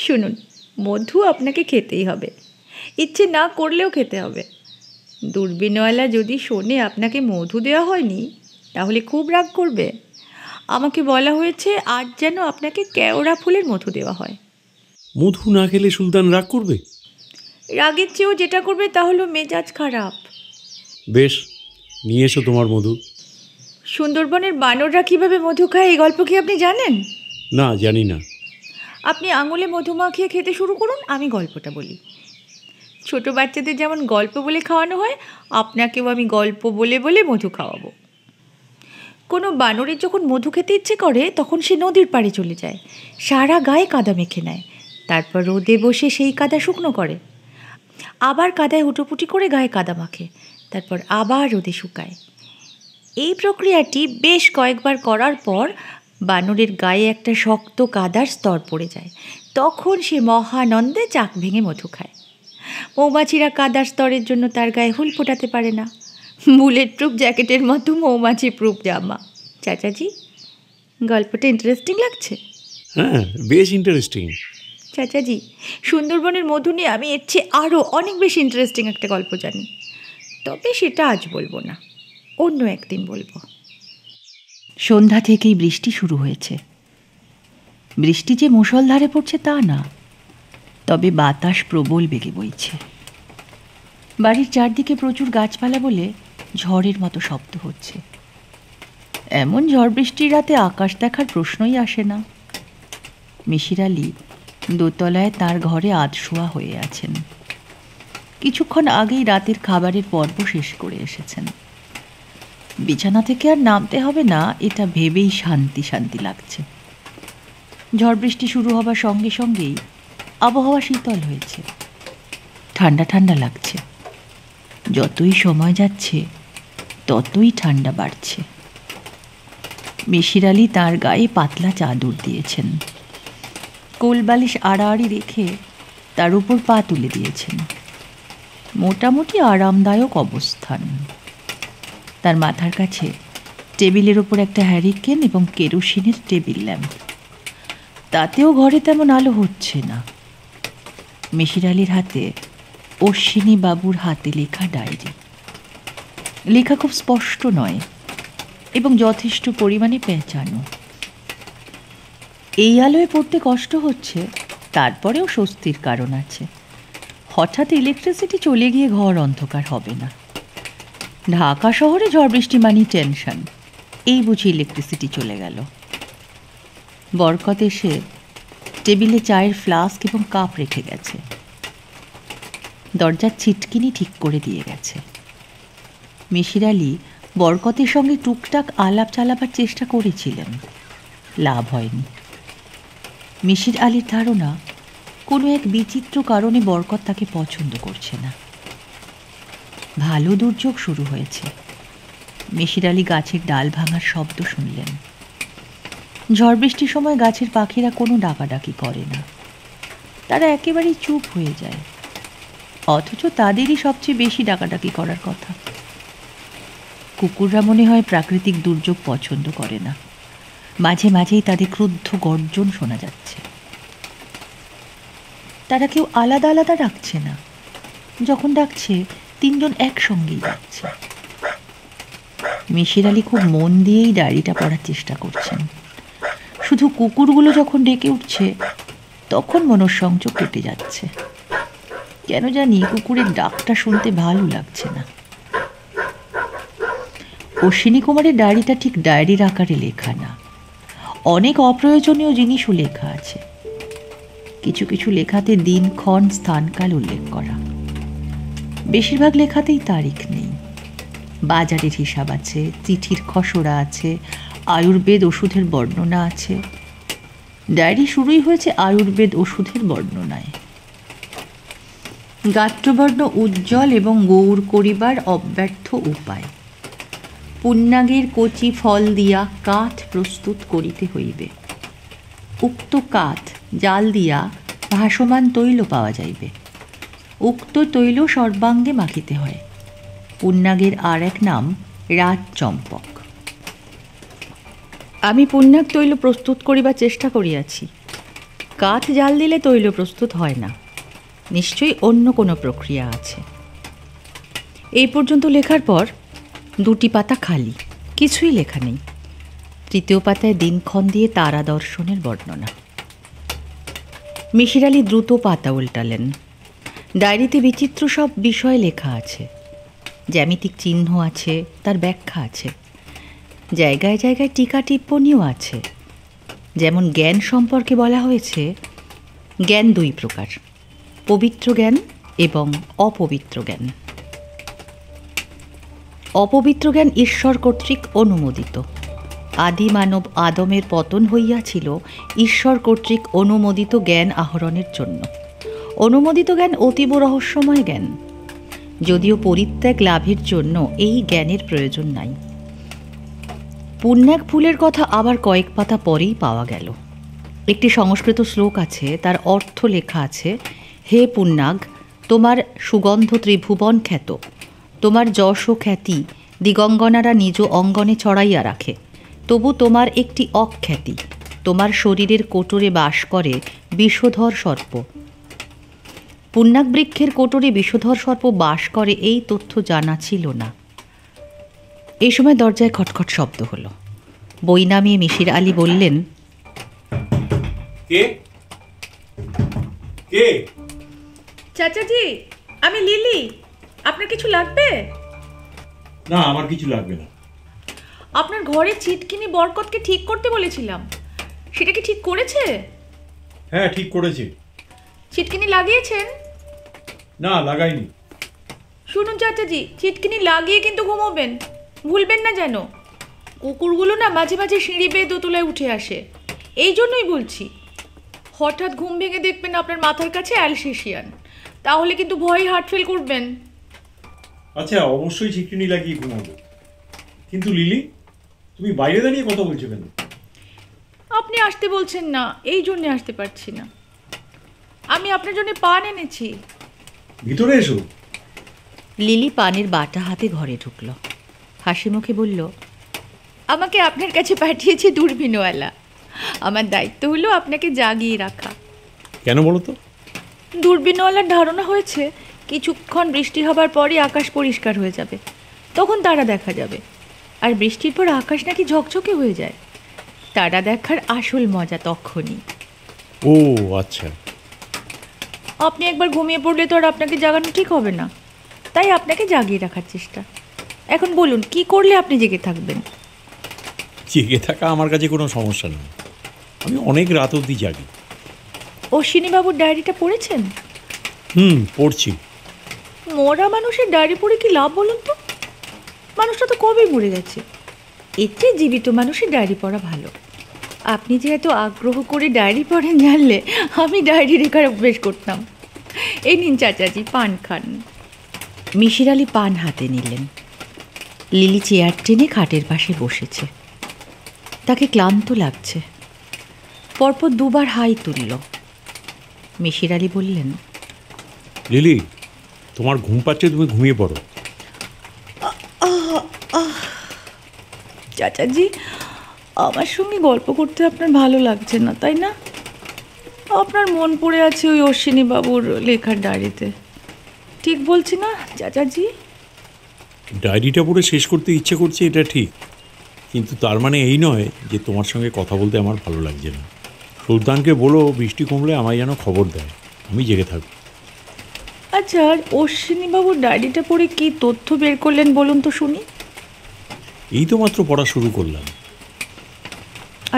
শুনুন, মধু আপনাকে খেতেই হবে, ইচ্ছে না করলেও খেতে হবে। দূরবীনওয়ালা যদি শোনে আপনাকে মধু দেওয়া হয়নি তাহলে খুব রাগ করবে। আমাকে বলা হয়েছে আজ যেন আপনাকে কেওড়া ফুলের মধু দেওয়া হয়। মধু না খেলে সুলতান রাগ করবে? রাগের চেয়েও যেটা করবে তা হলো মেজাজ খারাপ। বেশ, নিয়ে এসো তোমার মধু। সুন্দরবনের বানররা কিভাবে মধু খায় এই গল্প কি আপনি জানেন? না, জানি না। আপনি আঙুলে মধু মাখিয়ে খেতে শুরু করুন, আমি গল্পটা বলি। ছোট বাচ্চাদের যেমন গল্প বলে খাওয়ানো হয়, আপনাকেও আমি গল্প বলে বলে মধু খাওয়াবো। কোনো বানরের যখন মধু খেতে ইচ্ছে করে তখন সে নদীর পাড়ে চলে যায়, সারা গায়ে কাদা মেখে নেয়, তারপর রোদে বসে সেই কাদা শুকনো করে, আবার কাদায় হুটোপুটি করে গায়ে কাদা মাখে, তারপর আবার রোদে শুকায়। এই প্রক্রিয়াটি বেশ কয়েকবার করার পর বানরের গায়ে একটা শক্ত কাদার স্তর পড়ে যায়, তখন সে মহানন্দে চাক ভেঙে মধু খায়। মৌমাছিরা কাদার স্তরের জন্য তার গায়ে হুল ফোটাতে পারে না। বুলেট প্রুফ জ্যাকেটের মতো মৌমাছি প্রুফ জামা। চাচাজি, গল্পটা ইন্টারেস্টিং লাগছে? হ্যাঁ, বেশ ইন্টারেস্টিং। চাচাজি, সুন্দরবনের মধু নিয়ে আমি এর চেয়ে আরও অনেক বেশি ইন্টারেস্টিং একটা গল্প জানি, তবে সেটা আজ বলবো না, অন্য একদিন বলবো। সন্ধ্যা থেকেই বৃষ্টি শুরু হয়েছে। বৃষ্টি যে মুষলধারে পড়ছে তা না, তবে বাতাস প্রবল বেগে বইছে। বাড়ির চারদিকে প্রচুর গাছপালা বলে ঝড়ের মতো শব্দ হচ্ছে। এমন ঝড় বৃষ্টির রাতে আকাশ দেখার প্রশ্নই আসে না। মিশির আলী দোতলায় তার ঘরে আধশোয়া হয়ে আছেন। কিছুক্ষণ আগেই রাতের খাবারের পর্ব শেষ করে এসেছেন। বিছানা থেকে আর নামতে হবে না এটা ভেবেই শান্তি শান্তি লাগছে। ঝড় বৃষ্টি শুরু হবার সঙ্গে সঙ্গেই আবহাওয়া শীতল হয়েছে, ঠান্ডা ঠান্ডা লাগছে। যতই সময় যাচ্ছে ততই ঠান্ডা বাড়ছে। মিশির আলী তাঁর গায়ে পাতলা চাদর দিয়েছেন, কোলবালিশ আড়াআড়ি রেখে তার উপর পা তুলে দিয়েছেন। মোটামুটি আরামদায়ক অবস্থান। তার মাথার কাছে টেবিলের ওপর একটা হ্যারিকেন এবং কেরোসিনের টেবিল ল্যাম্প। তাতেও ঘরে তেমন আলো হচ্ছে না। মিশির আলীর হাতে অশ্বিনী বাবুর হাতে লেখা ডায়েরি। লেখা খুব স্পষ্ট নয় এবং যথেষ্ট পরিমাণে পেঁচানো। এই আলোয় পড়তে কষ্ট হচ্ছে, তারপরেও স্বস্তির কারণ আছে। হঠাৎ ইলেকট্রিসিটি চলে গিয়ে ঘর অন্ধকার হবে না। ঢাকা শহরে ঝড় বৃষ্টি মানেই টেনশন। এই বুঝি ইলেকট্রিসিটি চলে গেল। বরকত এসে টেবিলে চায়ের ফ্লাস্ক এবং কাপ রেখে গেছে। দরজার ছিটকিনি ঠিক করে দিয়ে গেছে। মিশির আলী বরকতের সঙ্গে টুকটাক আলাপ চালাবার চেষ্টা করেছিলেন, লাভ হয়নি। মিশির আলীর ধারণা কোনো এক বিচিত্র কারণে বরকত তাকে পছন্দ করছে না। ভালো দুর্যোগ শুরু হয়েছে। মিশির আলী গাছের ডাল ভাঙার শব্দ শুনলেন। ঝড় বৃষ্টির সময় গাছের পাখিরা কোনো ডাকাডাকি করে না, তারা একেবারেই চুপ হয়ে যায়, অথচ তাদেরই সবচেয়ে বেশি ডাকাডাকি করার কথা। কুকুররা মনে হয় প্রাকৃতিক দুর্যোগ পছন্দ করে না, মাঝে মাঝেই তাদের ক্রুদ্ধ গর্জন শোনা যাচ্ছে। তারা কেউ আলাদা আলাদা ডাকছে না, যখন ডাকছে তিনজন একসঙ্গেই ডাকছে। মিশির আলী খুব মন দিয়েই ডায়েরিটা পড়ার চেষ্টা করছেন। শুধু কুকুরগুলো যখন ডেকে উঠছে তখন মনঃসংযোগ কেটে যাচ্ছে। কেন জানি কুকুরের ডাকটা শুনতে ভালো লাগছে না। অশ্বিনী কুমারের ডায়েরিটা ঠিক ডায়েরির আকারে লেখা না, অনেক অপ্রয়োজনীয় জিনিসও লেখা আছে। কিছু কিছু লেখাতে দিনক্ষণ স্থানকাল উল্লেখ করা, বেশিরভাগ লেখাতেই তারিখ নেই। বাজারের হিসাব আছে, চিঠির খসড়া আছে, আয়ুর্বেদ ওষুধের বর্ণনা আছে। ডায়েরি শুরুই হয়েছে আয়ুর্বেদ ওষুধের বর্ণনায়। গাত্রবর্ণ উজ্জ্বল এবং গৌর করিবার অব্যর্থ উপায়। পুণ্যাগের কচি ফল দিয়া কাঠ প্রস্তুত করিতে হইবে। উক্ত কাঠ জাল দিয়া ভাসমান তৈল পাওয়া যাইবে। উক্ত তৈল সর্বাঙ্গে মাখিতে হয়। পুণ্যাগের আর এক নাম রাজচম্পক। আমি পুণ্যাগ তৈল প্রস্তুত করিবার চেষ্টা করিয়াছি। কাঠ জাল দিলে তৈল প্রস্তুত হয় না, নিশ্চয়ই অন্য কোনো প্রক্রিয়া আছে। এই পর্যন্ত লেখার পর দুটি পাতা খালি, কিছুই লেখা নেই। তৃতীয় পাতায় দিনক্ষণ দিয়ে তারা দর্শনের বর্ণনা। মিশির আলী দ্রুত পাতা উল্টালেন। ডায়েরিতে বিচিত্র সব বিষয় লেখা আছে। জ্যামিতিক চিহ্ন আছে, তার ব্যাখ্যা আছে, জায়গায় জায়গায় টিকা টিপ্পণীও আছে। যেমন জ্ঞান সম্পর্কে বলা হয়েছে, জ্ঞান দুই প্রকার, পবিত্র জ্ঞান এবং অপবিত্র জ্ঞান। অপবিত্র জ্ঞান ঈশ্বর কর্তৃক অনুমোদিত। আদি মানব আদমের পতন হইয়াছিল ঈশ্বর কর্তৃক অনুমোদিত জ্ঞান আহরণের জন্য। অনুমোদিত জ্ঞান অতীব রহস্যময় জ্ঞান, যদিও পরিত্যাগ লাভের জন্য এই জ্ঞানের প্রয়োজন নাই। পুণ্যাগ ফুলের কথা আবার কয়েক পাতা পরেই পাওয়া গেল। একটি সংস্কৃত শ্লোক আছে, তার অর্থ লেখা আছে, হে পুণ্যাগ, তোমার সুগন্ধ ত্রিভুবন খ্যাত, তোমার যশ ও খ্যাতি দিগঙ্গনারা নিজ অঙ্গনে ছড়াইয়া রাখে, তবু তোমার একটি অখ্যাতি, তোমার শরীরের কোটরে বাস করে বিষধর সর্প। পুণ্যাগ বৃক্ষের কোটরে বিষধর সর্প বাস করে, এই তথ্য জানা ছিল না। এই সময় দরজায় খটখট শব্দ হলো। বই নামিয়ে মিশির আলী বললেন, কে কে? চাচাজি, আমি লিলি। আপনার কিছু লাগবে? না, আমার কিছু লাগবে না। আপনার ঘরে চিটকিনি বরকতকে ঠিক করতে বলেছিলাম, সেটা কি ঠিক করেছে? হ্যাঁ, ঠিক করেছে। চিটকিনি লাগিয়েছেন? না, লাগাইনি। শুনুন চাচাজি, চিটকিনি লাগিয়ে কিন্তু ঘুমোবেন, ভুলবেন না যেন। কুকুরগুলো না মাঝে মাঝে সিঁড়ি বেয়ে দোতলায় উঠে আসে, এই জন্যই বলছি। হঠাৎ ঘুম ভেঙে দেখবেন আপনার মাথার কাছে অ্যালসেশিয়ান, তাহলে কিন্তু ভয়ে হার্ট ফেল করবেন। আচ্ছা, অবশ্যই চিকটিনি লাগিয়ে ঘুমাবো। কিন্তু লিলি, তুমি বাইরে দাঁড়িয়ে কথা বলছো কেন? আপনি আসতে বলছেন না, এই জন্যে আসতে পারছি না। আমি আপনার জন্য পান এনেছি। ভিতরে এসো। লিলি পানের বাটা হাতে ঘরে ঢুকল, হাসি মুখে বলল, আমাকে আপনার কাছে পাঠিয়েছে দূরবীনওয়ালা। আমার দায়িত্ব হলো আপনাকে জাগিয়ে রাখা। কেন বলো তো? দূরবীনওয়ালার ধারণা হয়েছে কিছুক্ষণ বৃষ্টি হবার পরই আকাশ পরিষ্কার হয়ে যাবে, তখন তারা দেখা যাবে। আর বৃষ্টির পর আকাশ নাকি ঝকঝকে হয়ে যায়। তারা দেখার আসল মজা তখনই। ও আচ্ছা। আপনি একবার ঘুমিয়ে পড়লে তো আর আপনাকে জাগানো ঠিক হবে না, তাই আপনাকে জাগিয়ে রাখার চেষ্টা। এখন বলুন, কি করলে আপনি জেগে থাকবেন? জেগে থাকা আমার কাছে কোনো সমস্যা নেই, আমি অনেক রাত অবধি জাগি। অশ্বিনীবাবুর ডায়েরিটা পড়েছেন? পড়ছি। মরা মানুষের ডায়েরি পড়ে কি লাভ বলুন তো? মানুষটা তো কবেই মরে গেছে। এর চেয়ে জীবিত মানুষের ডায়েরি পড়া ভালো। আপনি যে এত আগ্রহ করে ডায়েরি পড়েন জানলে আমি ডায়েরি লেখার অভ্যেস করতাম। এই নিন চাচাজি, পান খান। মিশির আলী পান হাতে নিলেন। লিলি চেয়ার টেনে খাটের পাশে বসেছে, তাকে ক্লান্ত লাগছে। পরপর দুবার হাই তুলল। মিশির আলী বললেন, লিলি, তোমার ঘুম পাচ্ছে, তুমি ঘুমিয়ে পড়ো। চাচাজি, আমার সঙ্গে গল্প করতে আপনার ভালো লাগছে না, তাই না? আপনার মন পড়ে আছে ওই অশ্বিনীবাবুর লেখার ডায়েরিতে, ঠিক বলছি না চাচাজি? ডায়েরিটা পড়ে শেষ করতে ইচ্ছে করছে, এটা ঠিক, কিন্তু তার মানে এই নয় যে তোমার সঙ্গে কথা বলতে আমার ভালো লাগছে না। সুলতানকে বলো বৃষ্টি কমলে আমায় যেন খবর দেয়, আমি জেগে থাকব। আচ্ছা, অশ্বিনীবাবুর ডায়েরিটা পড়ে কি তথ্য বের করলেন বলুন তো শুনি। এই তো মাত্র পড়া শুরু করলাম।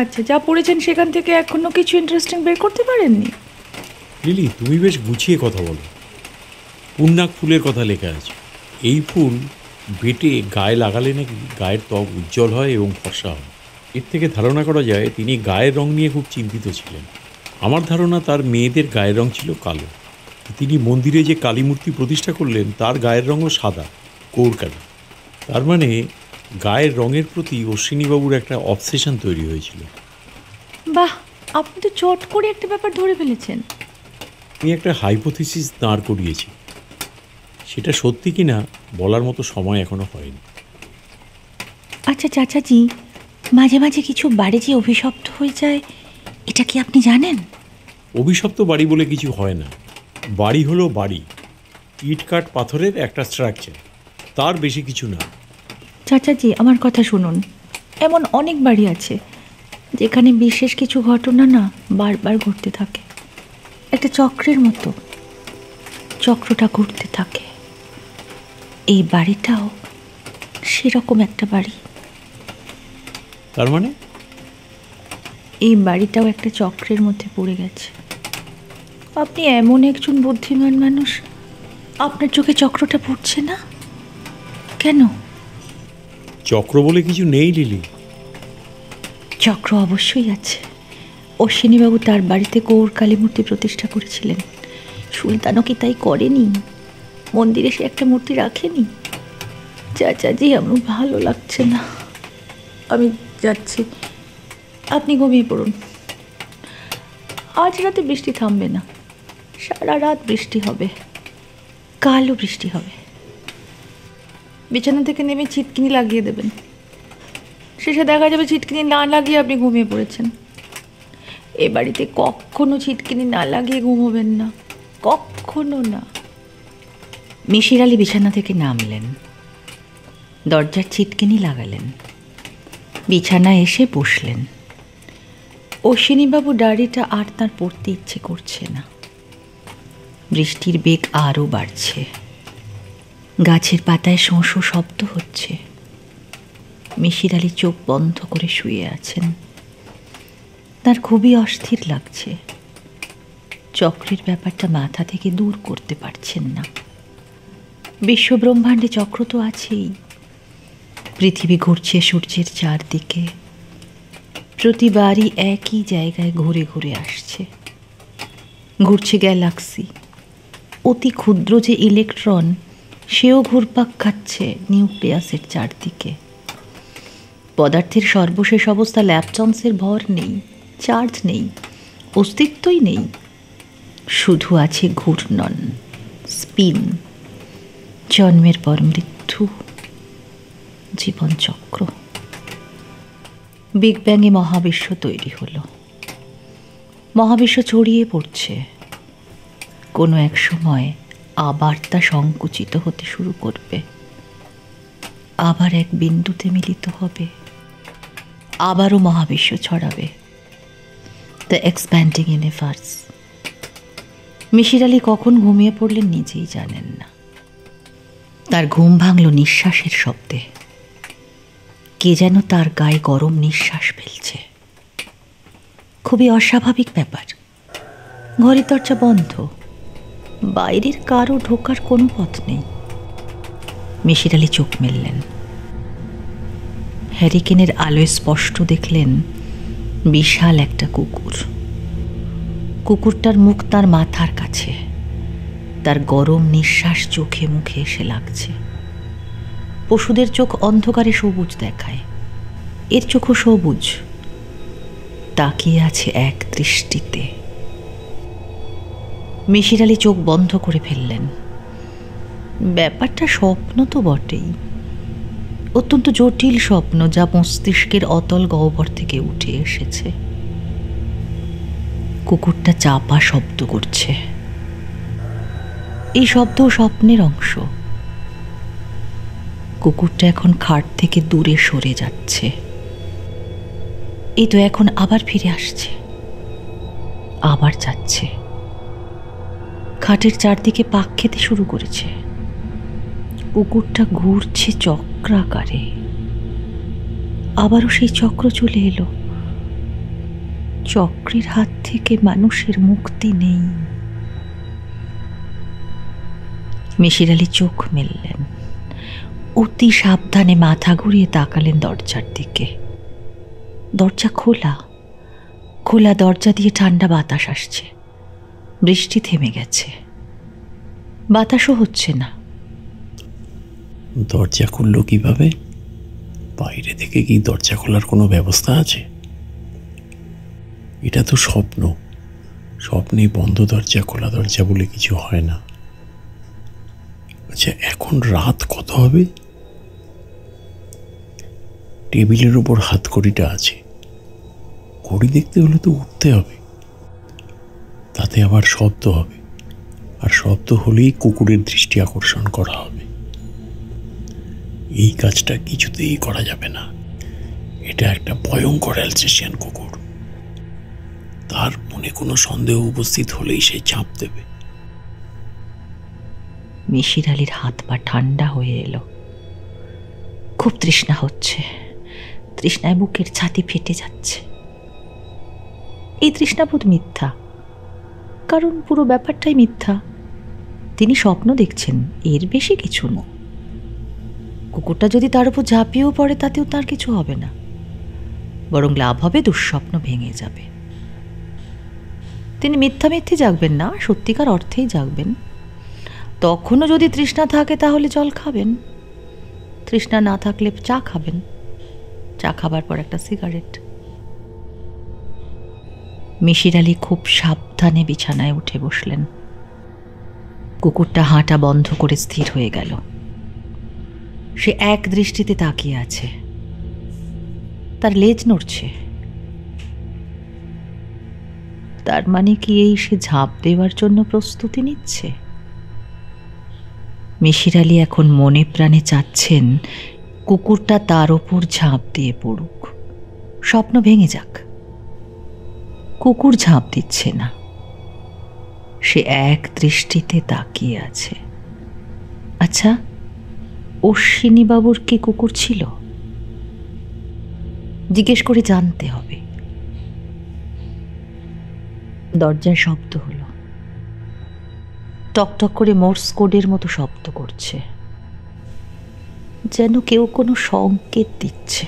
আচ্ছা, যা পড়েছেন সেখান থেকে এখনো কিছু ইন্টারেস্টিং বের করতে পারেননি? লিলি, তুমি বেশ গুছিয়ে কথা বলো। পুণ্যাগ ফুলের কথা লেখা আছে, এই ফুল বেটে গায়ে লাগালে নাকি গায়ের ত্বক উজ্জ্বল হয় এবং ফর্সা হয়। এর থেকে ধারণা করা যায় তিনি গায়ের রং নিয়ে খুব চিন্তিত ছিলেন। আমার ধারণা তার মেয়েদের গায়ের রং ছিল কালো। তিনি মন্দিরে যে কালী মূর্তি প্রতিষ্ঠা করলেন তার গায়ের রঙও সাদা, কৌরকালি। তার মানে গায়ের রঙের প্রতি অশ্বিনীবাবুর একটা অবসেশন তৈরি হয়েছিল। বাহ, আপনি তো চট করে একটা ব্যাপার ধরে ফেলেছেন। আমি একটা হাইপোথিসিস দাঁড় করিয়েছি, সেটা সত্যি কিনা বলার মতো সময় এখনো হয়নি। আচ্ছা চাচাজি, মাঝে মাঝে কিছু বাড়ি যে অভিশপ্ত হয়ে যায়, এটা কি আপনি জানেন? অভিশপ্ত বাড়ি বলে কিছু হয় না। বাড়ি হলো বাড়ি, ইট কাঠ পাথরের একটা স্ট্রাকচার, তার বেশি কিছু না। চাচাজি, আমার কথা শুনুন। এমন অনেক বাড়ি আছে যেখানে বিশেষ কিছু ঘটনা না বারবার ঘটতে থাকে, একটা চক্রের মতো। চক্রটা ঘুরতে থাকে। এই বাড়িটাও সেরকম একটা বাড়ি। তার মানে? এই বাড়িটাও একটা চক্রের মধ্যে পড়ে গেছে। আপনি এমন একজন বুদ্ধিমান মানুষ, আপনার চোখে চক্রটা পড়ছে না কেন? চক্র বলে কিছু নেই লিলি। চক্র অবশ্যই আছে। অশ্বিনীবাবু তার বাড়িতে গৌর কালী মূর্তি প্রতিষ্ঠা করেছিলেন। সুলতানও কি তাই করেনি? মন্দিরে সে একটা মূর্তি রাখেনি? চাচাজি, আমার ভালো লাগছে না, আমি যাচ্ছি, আপনি ঘুমিয়ে পড়ুন। আজ রাতে বৃষ্টি থামবে না, সারা রাত বৃষ্টি হবে, কালও বৃষ্টি হবে। বিছানা থেকে নেমে ছিটকিনি লাগিয়ে দেবেন, শেষে দেখা যাবে ছিটকিনি না লাগিয়ে আপনি ঘুমিয়ে পড়েছেন। এ বাড়িতে কখনো ছিটকিনি না লাগিয়ে ঘুমোবেন না, কখনো না। মিশির আলী বিছানা থেকে নামলেন, দরজার ছিটকিনি লাগালেন, বিছানায় এসে বসলেন। অশ্বিনীবাবু ডায়েরিটা আর তার পড়তে ইচ্ছে করছে না। বৃষ্টির বেগ আরও বাড়ছে, গাছের পাতায় শোঁ শোঁ শব্দ হচ্ছে। মিশির আলী চোখ বন্ধ করে শুয়ে আছেন। তার খুবই অস্থির লাগছে। চক্রের ব্যাপারটা মাথা থেকে দূর করতে পারছেন না। বিশ্বব্রহ্মাণ্ডে চক্র তো আছেই। পৃথিবী ঘুরছে সূর্যের চারদিকে, প্রতিবারই একই জায়গায় ঘুরে ঘুরে আসছে। ঘুরছে গ্যালাক্সি, অতি ক্ষুদ্র যে ইলেকট্রন সেও ঘুরপাক খাচ্ছে নিউক্লিয়াসের চারদিকে। পদার্থের সর্বশেষ অবস্থা ল্যাপটপসের ভর নেই, চার্জ নেই, অস্তিত্বই নেই। শুধু আছে ঘূর্ণন, স্পিন, জন্মের পর মৃত্যু, জীবনচক্র। বিগ ব্যাংয়ে মহাবিশ্ব তৈরি হলো, মহাবিশ্ব ছড়িয়ে পড়ছে। কোনো এক সময় আবার তা সংকুচিত হতে শুরু করবে, আবার এক বিন্দুতে মিলিত হবে, আবারও মহাবিশ্ব ছড়াবে। The expanding universe. Misir Ali কখন ঘুমিয়ে পড়লেন নিজেই জানেন না। তার ঘুম ভাঙল নিঃশ্বাসের শব্দে। কে যেন তার গায়ে গরম নিঃশ্বাস ফেলছে। খুবই অস্বাভাবিক ব্যাপার। ঘরের দরজা বন্ধ, বাইরের কারও ঢোকার কোনো পথ নেই। মিশির আলী চোখ মেললেন। হ্যারিকেনের আলোয় স্পষ্ট দেখলেন বিশাল একটা কুকুর। কুকুরটার মুখ তার মাথার কাছে। তার গরম নিঃশ্বাস চোখে মুখে এসে লাগছে। পশুদের চোখ অন্ধকারে সবুজ দেখায়, এর চোখও সবুজ, তাকিয়ে আছে এক দৃষ্টিতে। মিশির আলী চোখ বন্ধ করে ফেললেন। ব্যাপারটা স্বপ্ন তো বটেই, অত্যন্ত জটিল স্বপ্ন, যা মস্তিষ্কের অতল গহ্বর থেকে উঠে এসেছে। কুকুরটা চাপা শব্দ করছে। এই শব্দ স্বপ্নের অংশ। কুকুরটা এখন খাট থেকে দূরে সরে যাচ্ছে। এই তো এখন আবার ফিরে আসছে, আবার যাচ্ছে। খাটের চারদিকে পাক খেতে শুরু করেছে। কুকুরটা ঘুরছে চক্রাকারে। আবারও সেই চক্র চলে এলো। চক্রের হাত থেকে মানুষের মুক্তি নেই। মিশির আলী চোখ মেললেন। অতি সাবধানে মাথা ঘুরিয়ে তাকালেন দরজার দিকে। দরজা খোলা, খোলা দরজা দিয়ে ঠান্ডা বাতাস আসছে। বৃষ্টি থেমে গেছে, বাতাসও হচ্ছে না। দরজা খুললো কিভাবে? বাইরে থেকে কি দরজা খোলার কোনো ব্যবস্থা আছে? এটা তো স্বপ্ন। স্বপ্নে বন্ধ দরজা খোলা দরজা বলে কিছু হয় না। আচ্ছা, এখন রাত কত হবে? টেবিলের ওপর হাতঘড়িটা আছে। ঘড়ি দেখতে হলে তো উঠতে হবে, তাতে আবার শব্দ হবে, আর শব্দ হলেই কুকুরের দৃষ্টি আকর্ষণ করা হবে। এই কাজটা কিছুতেই করা যাবে না। এটা একটা ভয়ঙ্কর অ্যালসেশিয়ান কুকুর। তার মনে কোনো সন্দেহ উপস্থিত হলেই সে চাপ দেবে। মিশির আলির হাত পা ঠান্ডা হয়ে এলো। খুব তৃষ্ণা হচ্ছে, তৃষ্ণায় বুকের ছাতি ফেটে যাচ্ছে। এই তৃষ্ণাবোধ মিথ্যা, কারণ পুরো ব্যাপারটাই মিথ্যা। তিনি স্বপ্ন দেখছেন, এর বেশি কিছু না। কুকুরটা যদি তার উপর ঝাঁপিয়েও পড়ে তাতেও তার কিছু হবে না, বরং লাভ হবে, দুঃস্বপ্ন ভেঙে যাবে। তিনি মিথ্যা মিথ্যে জাগবেন না, সত্যিকার অর্থেই জাগবেন। তখনও যদি তৃষ্ণা থাকে তাহলে জল খাবেন, তৃষ্ণা না থাকলে চা খাবেন, চা খাবার পর একটা সিগারেট। মিশির আলি খুব সাবধানে বিছানায় উঠে বসলেন। কুকুরটা হাঁটা বন্ধ করে স্থির হয়ে গেল। সে এক দৃষ্টিতে তাকিয়ে আছে, তার লেজ নড়ছে। তার মানে কি এই সে ঝাঁপ দেওয়ার জন্য প্রস্তুতি নিচ্ছে? মিশির আলি এখন মনে প্রাণে চাচ্ছেন কুকুরটা তার ওপর ঝাঁপ দিয়ে পড়ুক, স্বপ্ন ভেঙে যাক। কুকুর ঝাঁপ দিচ্ছে না, সে এক দৃষ্টিতে তাকিয়ে আছে। আচ্ছা, অশ্বিনী বাবুর কি কুকুর ছিল? জিজ্ঞেস করে জানতে হবে। দরজায় শব্দ হলো, টকটক করে মোর্স কোডের মতো শব্দ করছে, যেন কেউ কোনো সংকেত দিচ্ছে।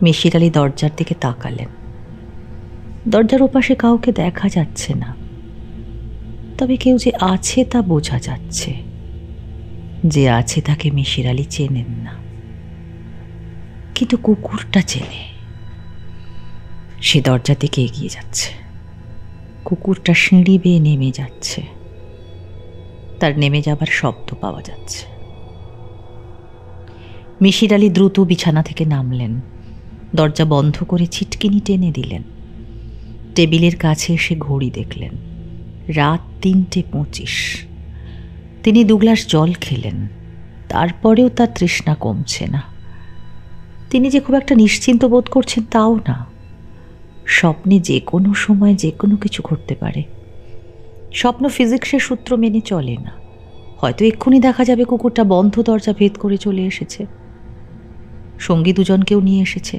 মিশির আলি দরজার দিকে তাকালেন। দরজার ওপাশে কাউকে দেখা যাচ্ছে না, তবে কেউ যে আছে তা বোঝা যাচ্ছে। যে আছে তাকে মিশির আলি চেনেন না, কিন্তু কুকুরটা চেনে। সে দরজা থেকে এগিয়ে যাচ্ছে। কুকুরটা সিঁড়ি বেয়ে নেমে যাচ্ছে, তার নেমে যাবার শব্দ পাওয়া যাচ্ছে। মিশির আলি দ্রুত বিছানা থেকে নামলেন, দরজা বন্ধ করে ছিটকিনি টেনে দিলেন। টেবিলের কাছে এসে ঘড়ি দেখলেন, রাত 3:25। তিনি 2 গ্লাস জল খেলেন, তারপরেও তার তৃষ্ণা কমছে না। তিনি যে খুব একটা নিশ্চিন্ত বোধ করছেন তাও না। স্বপ্নে যে কোনো সময় যে কোনো কিছু ঘটতে পারে। স্বপ্ন ফিজিক্সের সূত্র মেনে চলে না। হয়তো এক্ষুনি দেখা যাবে কুকুরটা বন্ধ দরজা ভেদ করে চলে এসেছে, সঙ্গী দুজনকেও নিয়ে এসেছে।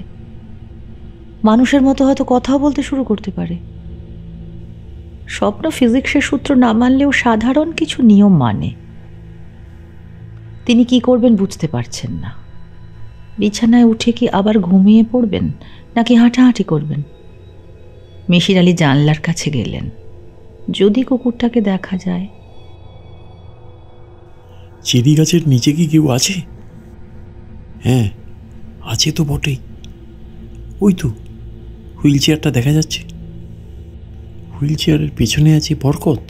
মানুষের মতো হয়তো কথাও বলতে শুরু করতে পারে। স্বপ্ন ফিজিক্সের সূত্র না মানলেও সাধারণ কিছু নিয়ম মানে। তিনি কি করবেন বুঝতে পারছেন না। বিছানায় উঠে কি আবার ঘুমিয়ে পড়বেন, নাকি হাঁটাহাঁটি করবেন? মিশির আলি জানলার কাছে গেলেন, যদি কুকুরটাকে দেখা যায়। চেরি গাছের নিচে কি কেউ আছে? হ্যাঁ, আছে তো বটেই। ওই তো হুইল চেয়ারটা দেখা যাচ্ছে। হুইল চেয়ারের পেছনে আছে বরকত।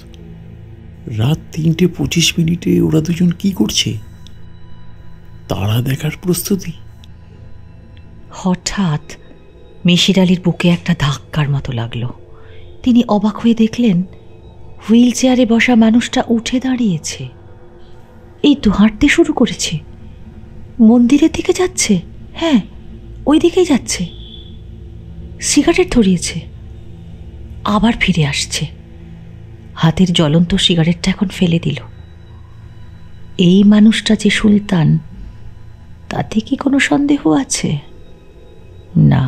রাত 3:25 ওরা দুজন কি করছে? তারা দেখার প্রস্তুতি। হঠাৎ মিশির আলির বুকে একটা ধাক্কার মতো লাগলো। তিনি অবাক হয়ে দেখলেন হুইল চেয়ারে বসা মানুষটা উঠে দাঁড়িয়েছে। এই তো হাঁটতে শুরু করেছে, মন্দিরের দিকে যাচ্ছে। হ্যাঁ, ওই দিকেই যাচ্ছে। সিগারেট ধরিয়েছে, আবার ফিরে আসছে। হাতের জ্বলন্ত সিগারেটটা এখন ফেলে দিল। এই মানুষটা যে সুলতান, তাতে কি কোনো সন্দেহ আছে? না,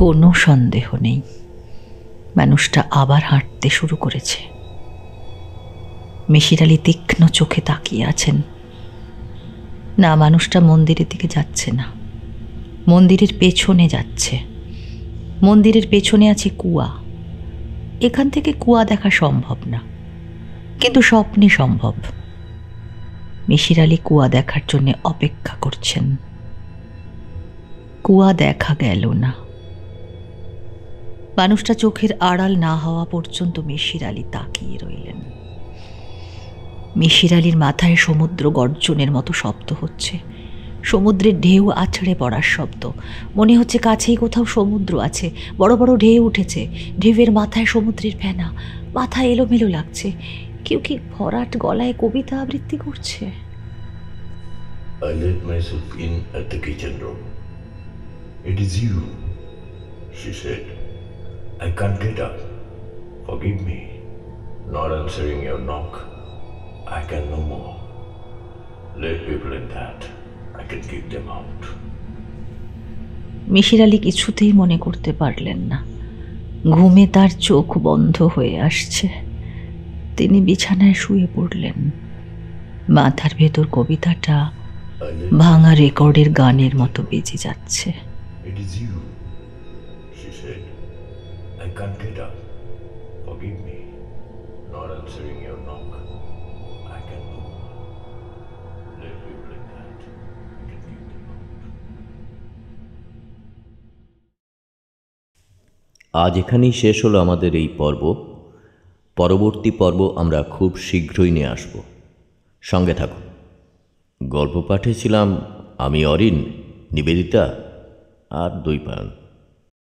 কোনো সন্দেহ নেই। মানুষটা আবার হাঁটতে শুরু করেছে। মিশির আলি তীক্ষ্ণ চোখে তাকিয়ে আছেন। না, মানুষটা মন্দিরের দিকে যাচ্ছে না, মন্দিরের পেছনে যাচ্ছে। মন্দিরের পেছনে আছে কুয়া। এখান থেকে কুয়া দেখা সম্ভব না, কিন্তু স্বপ্নে সম্ভব। মিশির আলি কুয়া দেখার জন্য অপেক্ষা করছেন। কুয়া দেখা গেল না। মানুষটা চোখের আড়াল না হওয়া পর্যন্ত মিশির আলি তাকিয়ে রইলেন। মিশির আলির মাথায় সমুদ্র গর্জনের মতো শব্দ হচ্ছে, সমুদ্রের ঢেউ আছড়ে পড়ার শব্দ। মনে হচ্ছে কাছেই কোথাও সমুদ্র আছে, বড় বড় ঢেউ উঠেছে। ঢেউয়ের মাথায় সমুদ্রের ফেনা, মাথা এলোমেলো লাগছে। কেউ কি ভরাট গলায় কবিতা আবৃত্তি করছে? I let myself in at the kitchen door. It is you, she said. I can't get up. Forgive me, not answering your knock. I can no more. Let people like that. I can kick them out. Misir আলি কিছুতেই মনে করতে পারলেন না। ঘুমে তার চোখ বন্ধ হয়ে আসছে। তিনি বিছানায় শুয়ে পড়লেন। মাথার ভেতর কবিতাটা ভাঙা রেকর্ডের গানের মতো বেজে যাচ্ছে। It is you, she said. I can't get up. Forgive me. Not answering your knock. I can no more. Let people like that. I can kick them out. আজ এখানেই শেষ হলো আমাদের এই পর্ব। পরবর্তী পর্ব আমরা খুব শীঘ্রই নিয়ে আসব। সঙ্গে থাকুন। গল্প পাঠে ছিলাম আমি অরিন, নিবেদিতা আর দৈপায়ন।